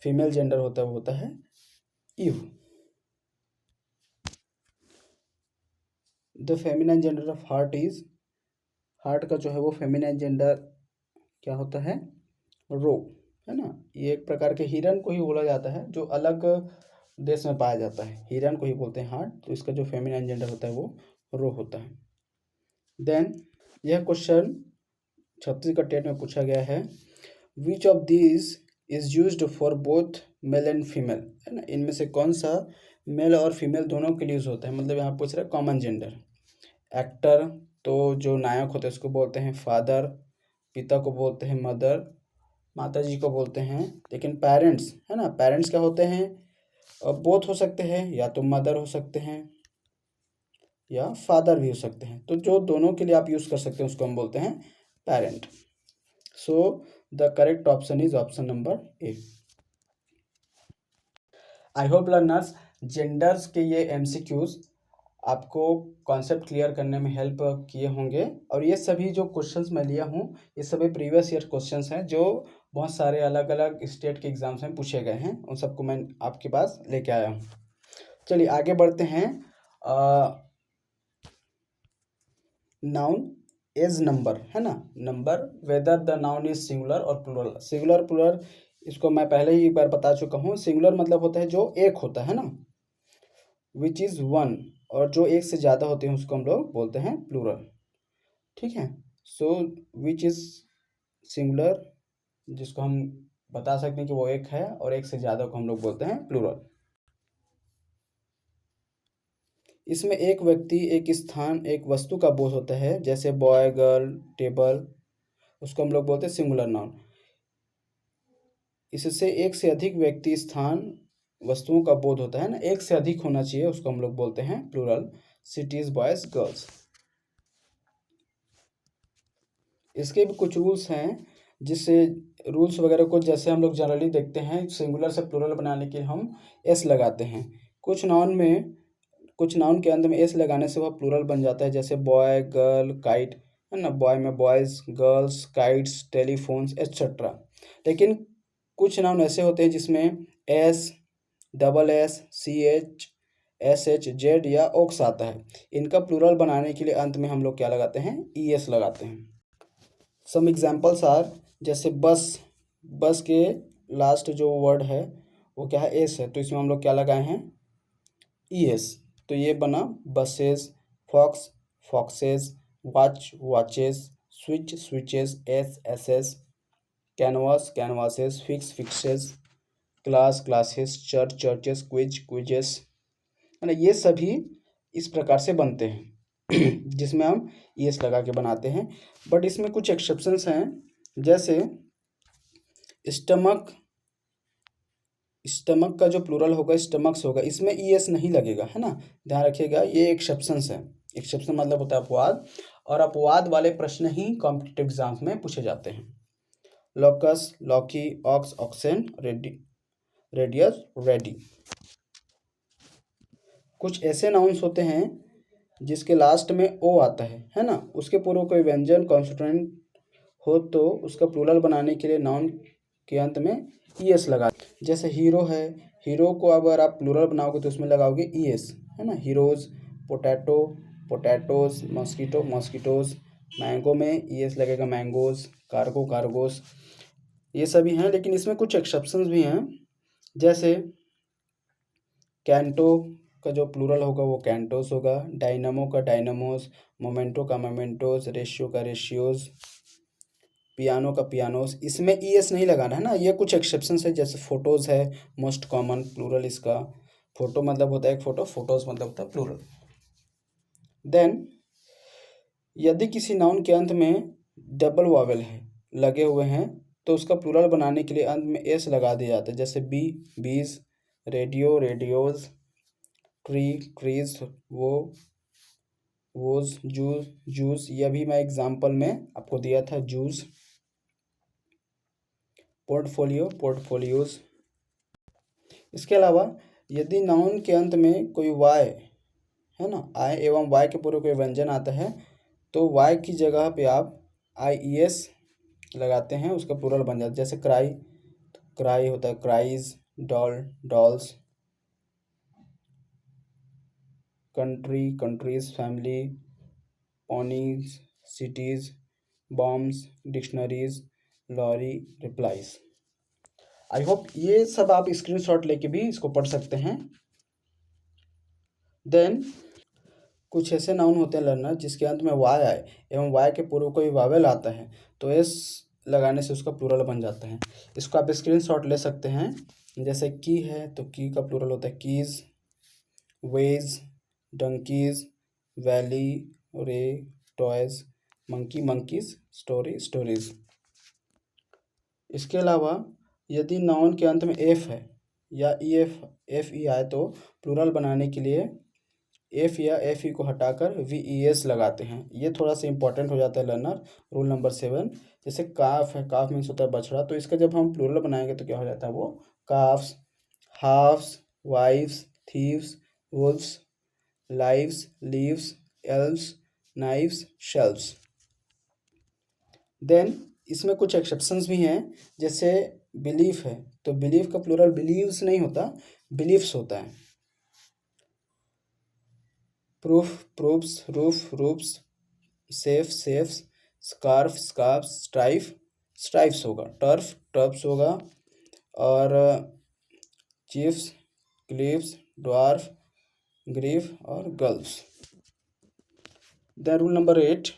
Speaker 1: फीमेल जेंडर होता है वो होता है ewe. The feminine gender of hart is, hart का जो है वो फेमिनाइन जेंडर क्या होता है, रो, है ना। ये एक प्रकार के हिरन को ही बोला जाता है जो अलग देश में पाया जाता है, हिरन को ही बोलते हैं हार्ट, तो इसका जो फेमिनाइन जेंडर होता है वो रो होता है। देन यह क्वेश्चन 36 का टेट में पूछा गया है, which of this is used for both male and female, है ना, इनमें से कौन सा मेल और फीमेल दोनों के लिए यूज होता है, मतलब यहाँ पूछ रहा है कॉमन जेंडर। एक्टर, तो जो नायक होते हैं उसको बोलते हैं फादर, पिता को बोलते हैं मदर, माता जी को बोलते हैं। लेकिन पेरेंट्स, है ना, पेरेंट्स क्या होते हैं, बोथ हो सकते हैं, या तो मदर हो सकते हैं या फादर भी हो सकते हैं, तो जो दोनों के लिए आप यूज़ कर सकते हैं उसको हम बोलते हैं parent. So the correct option is option number A. I hope learners genders के ये एमसीक्यूज आपको कॉन्सेप्ट क्लियर करने में हेल्प किए होंगे, और ये सभी जो क्वेश्चंस मैं लिया हूँ ये सभी प्रीवियस ईयर क्वेश्चंस हैं जो बहुत सारे अलग अलग स्टेट के एग्जाम्स में पूछे गए हैं, उन सबको मैं आपके पास लेके आया हूँ। चलिए आगे बढ़ते हैं। नाउन एज नंबर, है ना, number, whether the noun is singular और प्लूरल। सिंगुलर प्लूरल इसको मैं पहले ही एक बार बता चुका हूँ। सिंगुलर मतलब होता है जो एक होता है ना, विच इज़ वन, और जो एक से ज़्यादा होते हैं उसको हम लोग बोलते हैं प्लूरल, ठीक है। सो विच इज़ सिंगुलर, जिसको हम बता सकते हैं कि वो एक है, और एक से ज़्यादा को हम लोग बोलते हैं प्लूरल। इसमें एक व्यक्ति, एक स्थान, एक वस्तु का बोध होता है, जैसे बॉय, गर्ल, टेबल, उसको हम लोग बोलते हैं सिंगुलर नाउन। इससे एक से अधिक व्यक्ति, स्थान, वस्तुओं का बोध होता है ना, एक से अधिक होना चाहिए, उसको हम लोग बोलते हैं प्लूरल। Cities, boys, girls. इसके भी कुछ रूल्स हैं, जिससे रूल्स वगैरह को जैसे हम लोग जनरली देखते हैं, सिंगुलर से प्लूरल बनाने के लिए हम एस लगाते हैं। कुछ नाउन के अंत में एस लगाने से वह प्लूरल बन जाता है, जैसे बॉय, गर्ल, काइट, है ना, बॉय में boys, girls, kites, telephones etcetera. लेकिन कुछ नाउन ऐसे होते हैं जिसमें S, double S, C H, S H, Z या ओक्स आता है। इनका प्लूरल बनाने के लिए अंत में हम लोग क्या लगाते हैं, ई एस लगाते हैं। सम एग्जाम्पल्स आर, जैसे बस, बस के लास्ट जो वर्ड है वो क्या है, एस है, तो इसमें हम लोग क्या लगाए हैं, ई एस। तो ये बना buses, fox, foxes, watch, watches, switch, switches, ass, asses, canvas, canvases, fix, fixes, class, classes, church, churches, quiz, quizzes, है ना। ये सभी इस प्रकार से बनते हैं जिसमें हम एस लगा के बनाते हैं। बट इसमें कुछ एक्सेप्शंस हैं, जैसे स्टमक, स्टमक का जो प्लूरल होगा स्टमक्स होगा, इसमें ई एस नहीं लगेगा, है ना, ध्यान रखिएगा, ये एक्सेप्शंस है। एक्सेप्शन मतलब होता है अपवाद, और अपवाद वाले प्रश्न ही कॉम्पिटिटिव एग्जाम्स में पूछे जाते हैं। Locus, loci, ox, oxen, radii, radius, radii. कुछ ऐसे नाउन्स होते हैं जिसके लास्ट में ओ आता है ना, उसके पूर्व कोई व्यंजन कॉन्सोनेंट हो तो उसका प्लूरल बनाने के लिए नाउन के अंत में ई एस लगा। जैसे हीरो है, हीरो को अगर आप प्लूरल बनाओगे तो उसमें लगाओगे ई एस, है ना, heroes, potato, potatoes, mosquito, mosquitoes, mango में ई एस लगेगा, मैंगोज, कार्गो, कार्गोस, ये सभी हैं। लेकिन इसमें कुछ एक्सेप्शंस भी हैं, जैसे कैंटो का जो प्लूरल होगा वो कैंटोस होगा, डायनामो का डायनामोस, मोमेंटो का मोमेंटोस, रेशियो का रेशियोज, पियानो का पियानोस, इसमें ई एस नहीं लगाना, है ना। ये कुछ एक्सेप्शंस है, जैसे फोटोज़ है, मोस्ट कॉमन प्लूरल इसका, फोटो मतलब होता है एक फोटो, फोटोज़ मतलब होता है प्लूरल। देन यदि किसी नाउन के अंत में डबल वावेल है लगे हुए हैं तो उसका प्लूरल बनाने के लिए अंत में एस लगा दिया जाता है, जैसे bee, bees, radio, radios, tree, trees, woes, zoo, zoos, यह भी मैं एग्जाम्पल में आपको दिया था, जूस। Portfolio, portfolios. इसके अलावा यदि नाउन के अंत में कोई वाई, है ना, आई एवं वाई के पूर्व कोई व्यंजन आता है तो वाई की जगह पे आप आई ई एस लगाते हैं, उसका प्लूरल बन जाता है, जैसे क्राई, क्राई होता है cries, doll, dolls, country, countries, family, ponies, cities, bombs, dictionaries, lorry, replies. I hope ये सब आप स्क्रीनशॉट लेके भी इसको पढ़ सकते हैं। देन कुछ ऐसे नाउन होते हैं लर्नर जिसके अंत में वाई आए एवं वाई के पूर्व कोई वावेल आता है तो एस लगाने से उसका प्लूरल बन जाता है। इसको आप स्क्रीनशॉट ले सकते हैं। जैसे की है तो की का प्लूरल होता है कीज, वेज, डंकीज, वैली, रे, toys, monkey, monkeys, story, stories. इसके अलावा यदि नाउन के अंत में एफ है या ई एफ ई आए तो प्लूरल बनाने के लिए एफ या एफ ई को हटाकर वी ई एस लगाते हैं। ये थोड़ा सा इंपॉर्टेंट हो जाता है लर्नर। रूल नंबर 7, जैसे काफ है, काफ मीन्स होता है बछड़ा, तो इसका जब हम प्लूरल बनाएंगे तो क्या हो जाता है वो calfs, halfs, wifes, thieves, wolfs, lives, leaves, elves, knives, shelves. Then इसमें कुछ एक्सेप्शंस भी हैं। जैसे बिलीफ है तो बिलीफ का प्लूरल बिलीव्स नहीं होता, बिलीफ्स होता है। Proof, proofs, roof, roofs, safe, safes, scarf, scarfs, strife, strifes होगा। टर्फ, टर्फ्स होगा। और चीफ्स, क्लीव्स, ड्वार्फ, ग्रीफ और girls. Then rule number 8,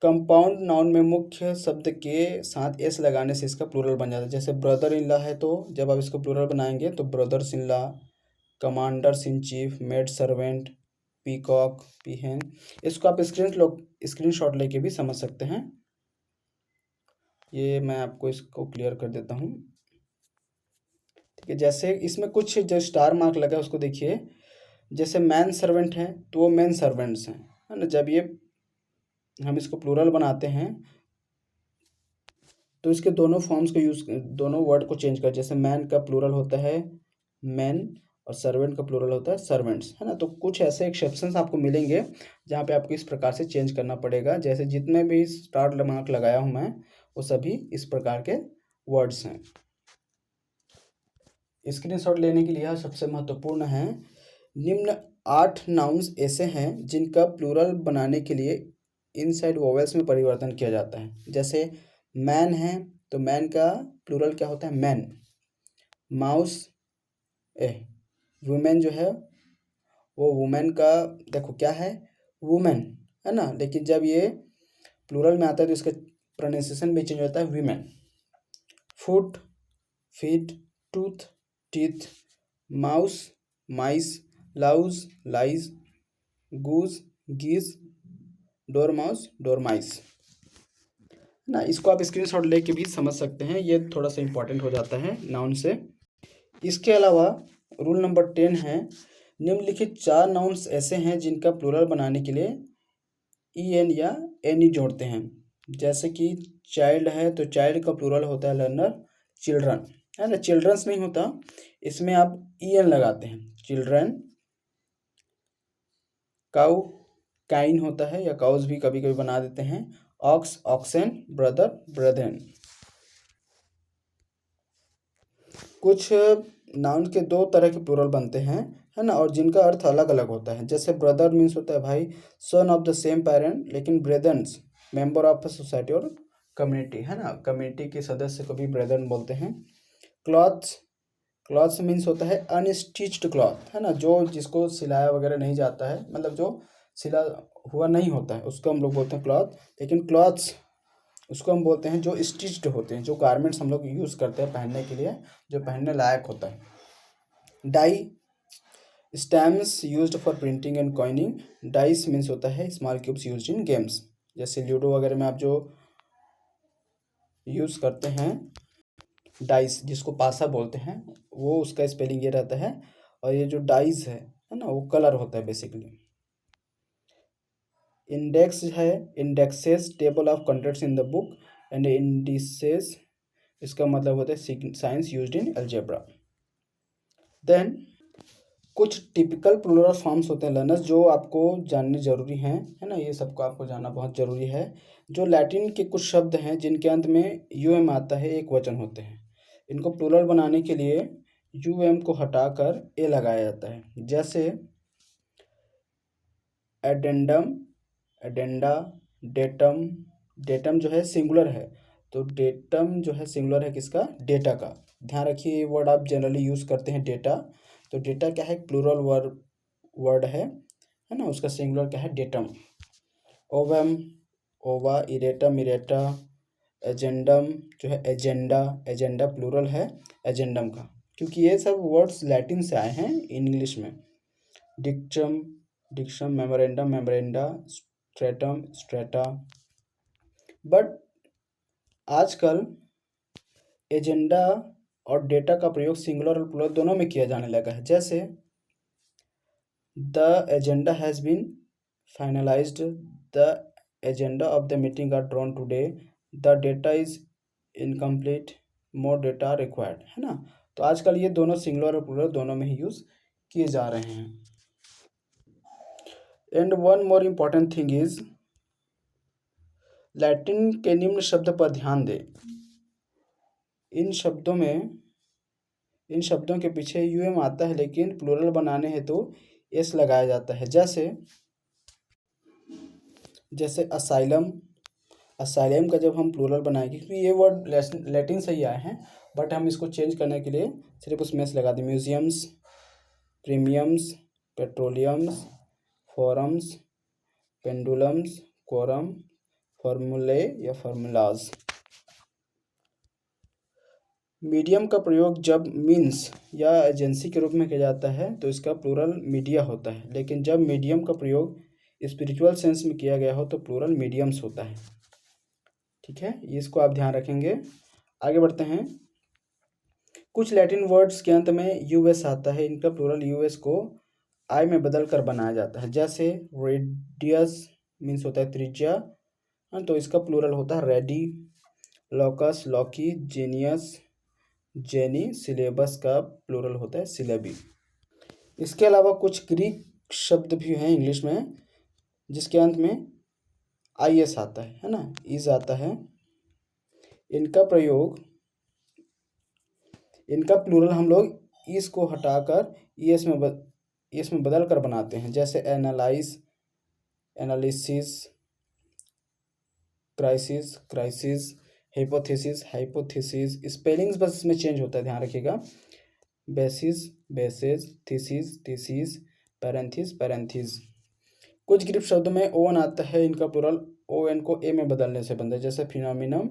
Speaker 1: compound noun में मुख्य शब्द के साथ एस लगाने से इसका प्लूरल बन जाता है। जैसे ब्रदर इन लॉ है तो जब आप इसको प्लूरल बनाएंगे तो brothers in law, commanders in chief, maid servant, peacock, peahen. इसको आप स्क्रीनशॉट लेके भी समझ सकते हैं। ये मैं आपको इसको क्लियर कर देता हूँ। ठीक है, जैसे इसमें कुछ जो स्टार मार्क लगा है उसको देखिए। जैसे मैन सर्वेंट है तो वो मैन सर्वेंट्स हैं, है ना। जब ये हम इसको प्लूरल बनाते हैं तो इसके दोनों फॉर्म्स को यूज, दोनों वर्ड को चेंज कर। जैसे मैन का प्लूरल होता है मैन और सर्वेंट का प्लूरल होता है सर्वेंट्स, है ना। तो कुछ ऐसे एक्सेप्शंस आपको मिलेंगे जहाँ पे आपको इस प्रकार से चेंज करना पड़ेगा। जैसे जितने भी स्टार मार्क लगाया हूँ मैं वो सभी इस प्रकार के वर्ड्स हैं। स्क्रीनशॉट लेने के लिए सबसे महत्वपूर्ण है, निम्न 8 नाउन्स ऐसे हैं जिनका प्लूरल बनाने के लिए इनसाइड वोवेल्स में परिवर्तन किया जाता है। जैसे मैन है तो मैन का प्लूरल क्या होता है मैन। माउस वुमेन जो है वो वुमेन का देखो क्या है वुमेन, है ना। लेकिन जब ये प्लूरल में आता है तो इसका प्रोनाउंसिएशन भी चेंज होता है women. Foot, feet, tooth, teeth, mouse, mice, louse, lice, goose, geese, dormouse, dormice, ना। इसको आप स्क्रीनशॉट लेके भी समझ सकते हैं। ये थोड़ा सा इंपॉर्टेंट हो जाता है नाउन से। इसके अलावा रूल नंबर 10 है, निम्नलिखित 4 नाउन्स ऐसे हैं जिनका प्लूरल बनाने के लिए ई एन या एन ई जोड़ते हैं। जैसे कि चाइल्ड है तो चाइल्ड का प्लूरल होता है लर्नर चिल्ड्रन, है ना। चिल्ड्रंस नहीं होता, इसमें आप ई एन लगाते हैं चिल्ड्रन। काउ काइन होता है या काउस भी कभी कभी बना देते हैं। Ox oxen, brother brethren. कुछ नाउन के 2 तरह के प्लूरल बनते हैं, है ना, और जिनका अर्थ अलग अलग होता है। जैसे ब्रदर मीन्स होता है भाई son of the same parent, लेकिन ब्रेदर्स मेंबर ऑफ अ सोसाइटी और कम्युनिटी, है ना। कम्युनिटी के सदस्य को भी ब्रेदर्न बोलते हैं। क्लॉथ्स, क्लॉथ्स मीन्स होता है अनस्टिच्ड क्लॉथ, है ना, जो जिसको सिलाया वगैरह नहीं जाता है, मतलब जो सिला हुआ नहीं होता है उसको हम लोग बोलते हैं क्लॉथ। लेकिन क्लॉथ्स उसको हम बोलते हैं जो स्टिच्ड होते हैं, जो गारमेंट्स हम लोग यूज़ करते हैं पहनने के लिए, जो पहनने लायक होता है। Die, stamps used for printing and coining. Dice means होता है small cubes used in games. जैसे लूडो वगैरह में आप जो यूज़ करते हैं डाइस, जिसको पासा बोलते हैं, वो उसका स्पेलिंग ये रहता है। और ये जो डाइस है ना, वो कलर होता है बेसिकली। इंडेक्स है, indexes table of contents in the book, and indices इसका मतलब होता है signs used in algebra. Then कुछ टिपिकल प्लूरल फॉर्म्स होते हैं लर्नर्स जो आपको जानने जरूरी हैं, है ना। ये सबको आपको जानना बहुत ज़रूरी है। जो लैटिन के कुछ शब्द हैं जिनके अंत में यू एम आता है, एक वचन होते हैं। इनको प्लूरल बनाने के लिए यू एम को हटाकर ए लगाया जाता है। जैसे एडेंडम, एडेंडा, डेटम। डेटम जो है सिंगुलर है, तो डेटम जो है सिंगुलर है किसका? डेटा का। ध्यान रखिए ये वर्ड आप जनरली यूज़ करते हैं डेटा। तो डेटा क्या है? प्लूरल वर्ड है ना? उसका सिंगुलर क्या है? डेटम। ओवम, ओवा, इरेटम, इरेटा। एजेंडम जो है एजेंडा, एजेंडा प्लूरल है एजेंडम का, क्योंकि ये सब वर्ड्स लैटिन से आए हैं इंग्लिश में। Dictum, dictum, memorandum, memoranda, stratum, strata. But आजकल एजेंडा और डेटा का प्रयोग सिंगुलर और प्लूरल दोनों में किया जाने लगा है। जैसे the agenda has been finalised, the agenda of the meeting are drawn today, the data is incomplete, more data required, है ना? तो आजकल ये दोनों सिंगुलर और प्लूरल दोनों में ही यूज़ किए जा रहे हैं। And one more important thing is Latin के निम्न शब्द पर ध्यान दें। इन शब्दों के पीछे यूएम आता है, लेकिन प्लूरल बनाने हैं तो एस लगाया जाता है। जैसे असाइलम, असाइलम का जब हम प्लूरल बनाएंगे, क्योंकि ये वर्ड लैटिन से ही आए हैं, बट हम इसको चेंज करने के लिए सिर्फ उसमें एस लगा दें। Museums, premiums, petroleums, forums, pendulums, quorum, formulae या फॉर्मूलाज। मीडियम का प्रयोग जब मीन्स या एजेंसी के रूप में किया जाता है तो इसका प्लूरल मीडिया होता है, लेकिन जब मीडियम का प्रयोग स्पिरिचुअल सेंस में किया गया हो तो प्लूरल मीडियम्स होता है। ठीक है, इसको आप ध्यान रखेंगे। आगे बढ़ते हैं। कुछ लैटिन वर्ड्स के अंत में यूएस आता है, इनका प्लूरल यूएस को आई में बदल कर बनाया जाता है। जैसे रेडियस मीन्स होता है त्रिज्या, तो इसका प्लूरल होता है radii. Locus, loci, genius, genii. Syllabus का प्लूरल होता है सिलेबी। इसके अलावा कुछ ग्रीक शब्द भी हैं इंग्लिश में जिसके अंत में आई एस आता है ना, इज आता है। इनका प्लूरल हम लोग इस को हटाकर ईएस में बदल कर बनाते हैं। जैसे analyse, analysis, crisis, crisis, hypothesis, hypothesis. Spellings बस इसमें चेंज होता है, ध्यान रखिएगा। Basis, basis, thesis, thesis, parenthesis, parenthesis. कुछ ग्रीक शब्दों में ओन आता है, इनका प्लूरल ओ एन को ए में बदलने से बनता है। जैसे फिनोमिनम,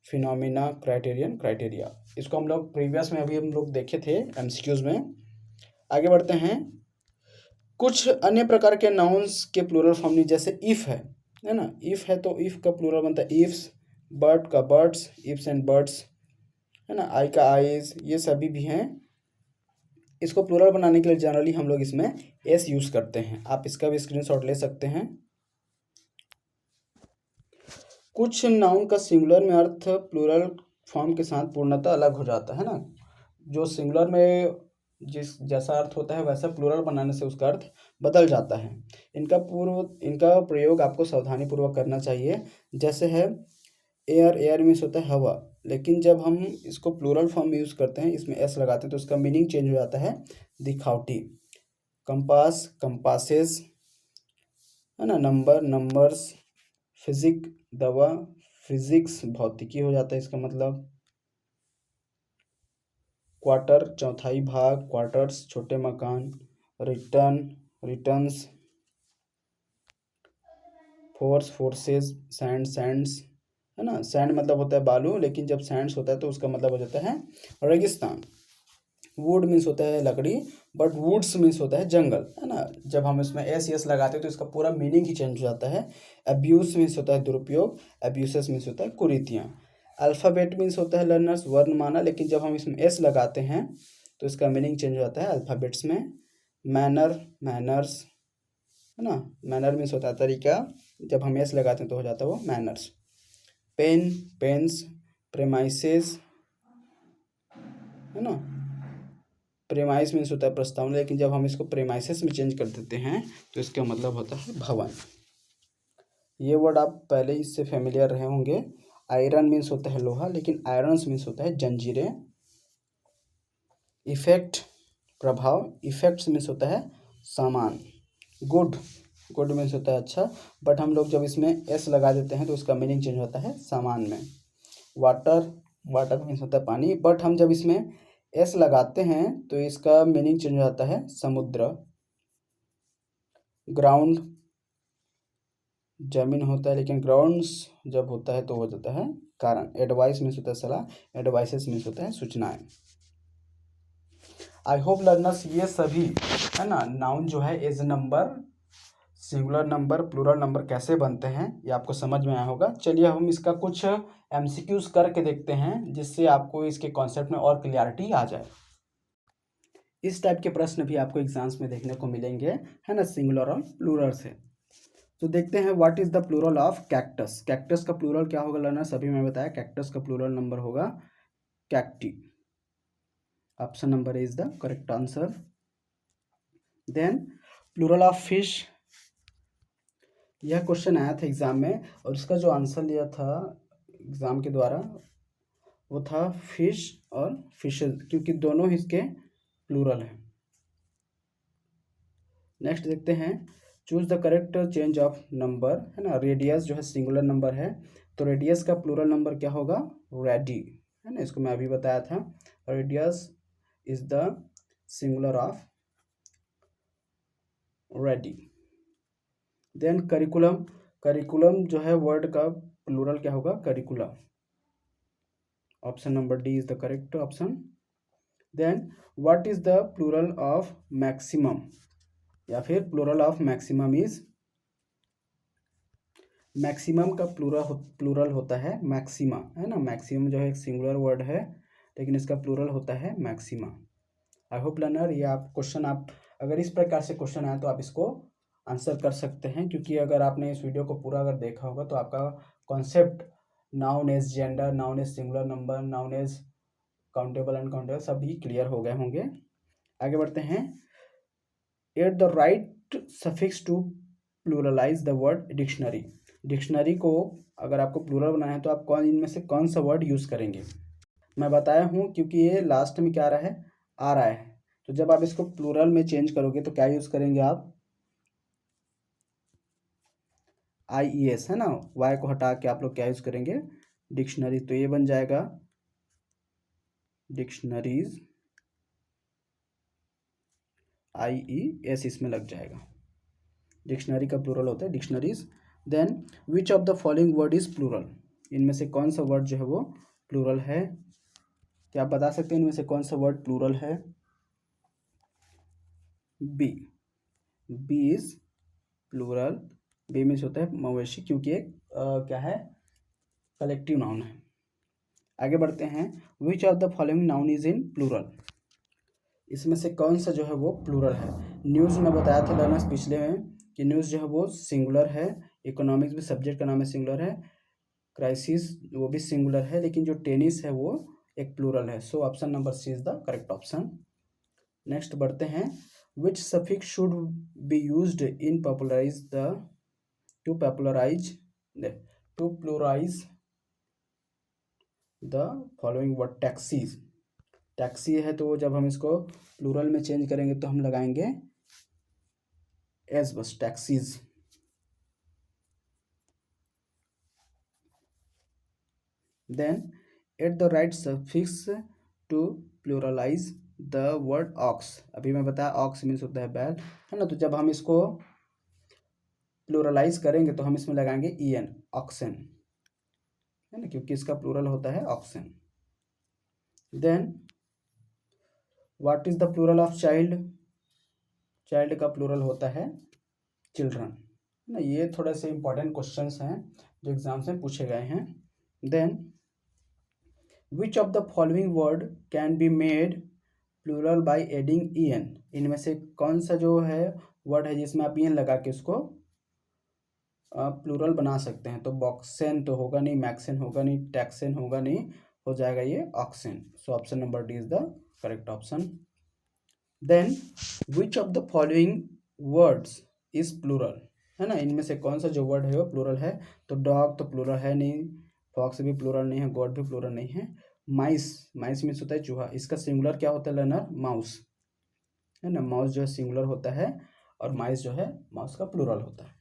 Speaker 1: फिनोमिना, क्राइटेरियन, क्राइटेरिया। इसको हम लोग प्रीवियस में अभी हम लोग देखे थे एमसीक्यूज में। आगे बढ़ते हैं। कुछ अन्य प्रकार के नाउन्स के प्लूरल फॉर्म नहीं, जैसे इफ़ है ना। इफ़ है तो इफ़ का प्लूरल बनता है इफ्स, बर्ड का बर्ड्स, इफ्स एंड बर्ड्स, है ना। आई का आईज, ये सभी भी हैं। इसको प्लूरल बनाने के लिए जनरली हम लोग इसमें एस यूज़ करते हैं। आप इसका भी स्क्रीनशॉट ले सकते हैं। कुछ नाउन का सिंगुलर में अर्थ प्लूरल फॉर्म के साथ पूर्णतः अलग हो जाता है ना। जो सिंगुलर में जिस जैसा अर्थ होता है वैसा प्लूरल बनाने से उसका अर्थ बदल जाता है। इनका प्रयोग आपको सावधानी पूर्वक करना चाहिए। जैसे है एयर, एयर मीन्स होता है हवा, लेकिन जब हम इसको प्लूरल फॉर्म में यूज़ करते हैं, इसमें एस लगाते हैं, तो उसका मीनिंग चेंज हो जाता है दिखावटी। कंपास, कंपासेस, है ना। Number, numbers. फिजिक, दवा, फिजिक्स, भौतिकी हो जाता है इसका मतलब। क्वार्टर, चौथाई भाग, क्वार्टर्स, छोटे मकान। Return, returns. Force, forces. Sand, Sands, है ना। सैंड मतलब होता है बालू, लेकिन जब सैंड्स होता है तो उसका मतलब हो जाता है रेगिस्तान। वुड मीन्स होता है लकड़ी, बट वुड्स मीन्स होता है जंगल, है ना। जब हम इसमें एस यस लगाते हैं तो इसका पूरा मीनिंग ही चेंज हो जाता है। अब्यूज मीन्स होता है दुरुपयोग, अब्यूसेस मीन्स होता है कुरीतियाँ। अल्फ़ाबेट मीन्स होता है लर्नर्स, वर्णमाला, लेकिन जब हम इसमें एस लगाते हैं तो इसका मीनिंग चेंज हो जाता है अल्फ़ाबेट्स में। मैनर, मैनर्स, है ना। मैनर मीन्स होता है तरीका, जब हम एस लगाते हैं तो हो जाता है वो मैनर्स। Pen, pens. प्रेमाइसेस, है ना। प्रेमाइस मीन्स होता है प्रस्तावना, लेकिन जब हम इसको प्रेमाइसेस में चेंज कर देते हैं तो इसका मतलब होता है भवन। ये वर्ड आप पहले इससे फेमिलियर रहे होंगे। आयरन मीन्स होता है लोहा, लेकिन आयरन्स मीन्स होता है जंजीरें। इफेक्ट प्रभाव, इफेक्ट्स मीन्स होता है सामान, गुड, गुड मीन्स होता है अच्छा, बट हम लोग जब इसमें एस लगा देते हैं तो उसका मीनिंग चेंज होता है सामान में। वाटर, वाटर मीन्स होता है पानी, बट हम जब इसमें एस लगाते हैं तो इसका मीनिंग चेंज हो जाता है समुद्र। ग्राउंड, जमीन होता है, लेकिन ग्राउंड्स जब होता है तो हो जाता है कारण। एडवाइस मीन्स होता है सलाह, एडवाइसेस मीन्स होता है सूचनाएं। आई होप लर्नर्स ये सभी है ना नाउन जो है as number, singular number, plural number कैसे बनते हैं ये आपको समझ में आया होगा। चलिए हम इसका कुछ एमसीक्यूज करके देखते हैं जिससे आपको इसके कॉन्सेप्ट में और क्लियरिटी आ जाए। इस टाइप के प्रश्न भी आपको एग्जाम्स में देखने को मिलेंगे, है ना, सिंगुलर और प्लूरल से। तो देखते हैं what is the plural of cactus. Cactus का प्लूरल क्या होगा लर्नर्स, अभी मैं बताया कैक्टस का प्लूरल नंबर होगा cacti. Option number is the correct answer. Then plural of fish, यह क्वेश्चन आया था एग्जाम में और इसका जो आंसर लिया था एग्जाम के द्वारा वो था फिश और फिशेज, क्योंकि दोनों इसके प्लूरल हैं। नेक्स्ट देखते हैं choose the correct change of number, है ना। रेडियस जो है सिंगुलर नंबर है तो रेडियस का प्लूरल नंबर क्या होगा, रेडी, है ना, इसको मैं अभी बताया था। Radius is the singular of radii. Then curriculum, curriculum जो है वर्ड का प्लूरल क्या होगा, curricula. Option number D is the correct option. Then what is the plural of maximum, या फिर plural of maximum is, maximum का प्लूरल होता है मैक्सिमा, है ना। मैक्सिमम जो है एक सिंगुलर वर्ड है लेकिन इसका प्लूरल होता है मैक्सिमा। आई होप लर्नर ये आप क्वेश्चन, आप अगर इस प्रकार से क्वेश्चन आए तो आप इसको आंसर कर सकते हैं, क्योंकि अगर आपने इस वीडियो को पूरा अगर देखा होगा तो आपका concept noun as gender, noun as singular number, noun as countable and countable सभी क्लियर हो गए होंगे। आगे बढ़ते हैं। Add the right suffix to pluralise the word dictionary. Dictionary को अगर आपको प्लूरल बनाना है तो आप कौन इनमें से कौन सा वर्ड यूज़ करेंगे। मैं बताया हूँ क्योंकि ये लास्ट में क्या आ रहा है, तो जब आप इसको प्लूरल में चेंज करोगे तो क्या यूज़ करेंगे आप, IES, है ना, वाई को हटा के आप लोग क्या यूज़ करेंगे, डिक्शनरी। तो ये बन जाएगा डिक्शनरीज, IES इसमें लग जाएगा। डिक्शनरी का प्लूरल होता है dictionaries. Then which of the following word is plural, इनमें से कौन सा वर्ड जो है वो प्लूरल है, क्या आप बता सकते हैं इनमें से कौन सा वर्ड प्लूरल है। B, B is plural. B means होता है मवेशी, क्योंकि एक क्या है, कलेक्टिव नाउन है। आगे बढ़ते हैं। Which of the following noun is in plural, इसमें से कौन सा जो है वो प्लूरल है। न्यूज़ में बताया था लर्नर्स पिछले में कि न्यूज़ जो है वो सिंगुलर है, इकोनॉमिक्स भी सब्जेक्ट का नाम है सिंगुलर है, क्राइसिस वो भी सिंगुलर है, लेकिन जो टेनिस है वो एक प्लूरल है। So option number C is the correct option. Next बढ़ते हैं। Which suffix should be used in popularize the, to pluralize the following word. Taxis, taxi है तो जब हम इसको प्लूरल में चेंज करेंगे तो हम लगाएंगे S, bus taxis. Then add the right suffix to pluralise the word ox. अभी मैं बताया ऑक्स मीन्स होता है बैल, है ना, तो जब हम इसको प्लूरलाइज करेंगे तो हम इसमें लगाएंगे EN, ऑक्सन, है ना, क्योंकि इसका प्लूरल होता है oxen. Then what is the plural of child, child का प्लूरल होता है चिल्ड्रन, है ना। ये थोड़े से इंपॉर्टेंट क्वेश्चंस हैं जो एग्जाम्स में पूछे गए हैं। Then which of the following word can be made plural by adding EN, इनमें से कौन सा जो है वर्ड है जिसमें आप EN लगा के उसको प्लूरल बना सकते हैं। तो बॉक्सेन तो होगा नहीं, मैक्सेन होगा नहीं, टैक्सेन होगा नहीं, हो जाएगा ये oxen. So option number D is the correct option. Then which of the following words is plural, है ना, इनमें से कौन सा जो वर्ड है वो प्लूरल है। तो डॉग तो प्लूरल है नहीं, फॉक्स भी प्लूरल नहीं है, गॉड भी प्लूरल नहीं है, माइस, माइस मीन्स होता है चूहा, इसका सिंगुलर क्या होता है लर्नर, माउस, है ना। माउस जो है सिंगुलर होता है और माइस जो है माउस का प्लूरल होता है।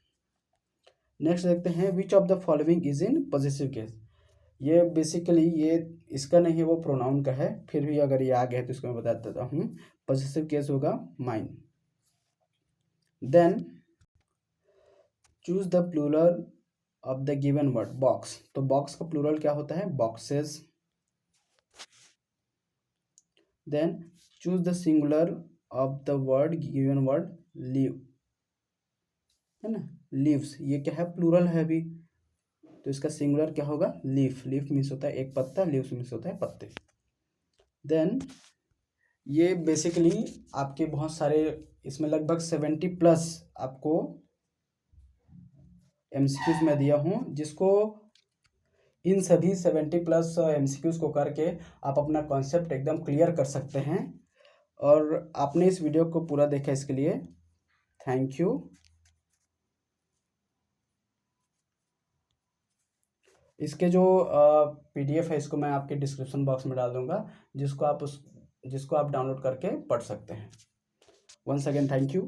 Speaker 1: नेक्स्ट देखते हैं, which of the following is in positive case. ये बेसिकली ये इसका नहीं है, वो प्रोनाउन का है, फिर भी अगर ये आ गया है तो इसको मैं बता देता हूँ। पॉजिटिव केस होगा mine. Then choose the plural of the given word, box. तो बॉक्स का प्लूरल क्या होता है, boxes. Then choose the singular of the word given word, leave, है ना, लीव्स। ये क्या है, प्लूरल है अभी, तो इसका सिंगुलर क्या होगा, लीफ। लीफ मीन्स होता है एक पत्ता, लीव्स मीन्स होता है पत्ते। देन ये बेसिकली आपके बहुत सारे, इसमें लगभग 70+ आपको एमसीक्यूज में दिया हूँ, जिसको इन सभी 70+ एमसीक्यूज को करके आप अपना कॉन्सेप्ट एकदम क्लियर कर सकते हैं। और आपने इस वीडियो को पूरा देखा, इसके लिए थैंक यू। इसके जो पीडीएफ है इसको मैं आपके डिस्क्रिप्शन बॉक्स में डाल दूंगा, जिसको आप डाउनलोड करके पढ़ सकते हैं। Once again thank you.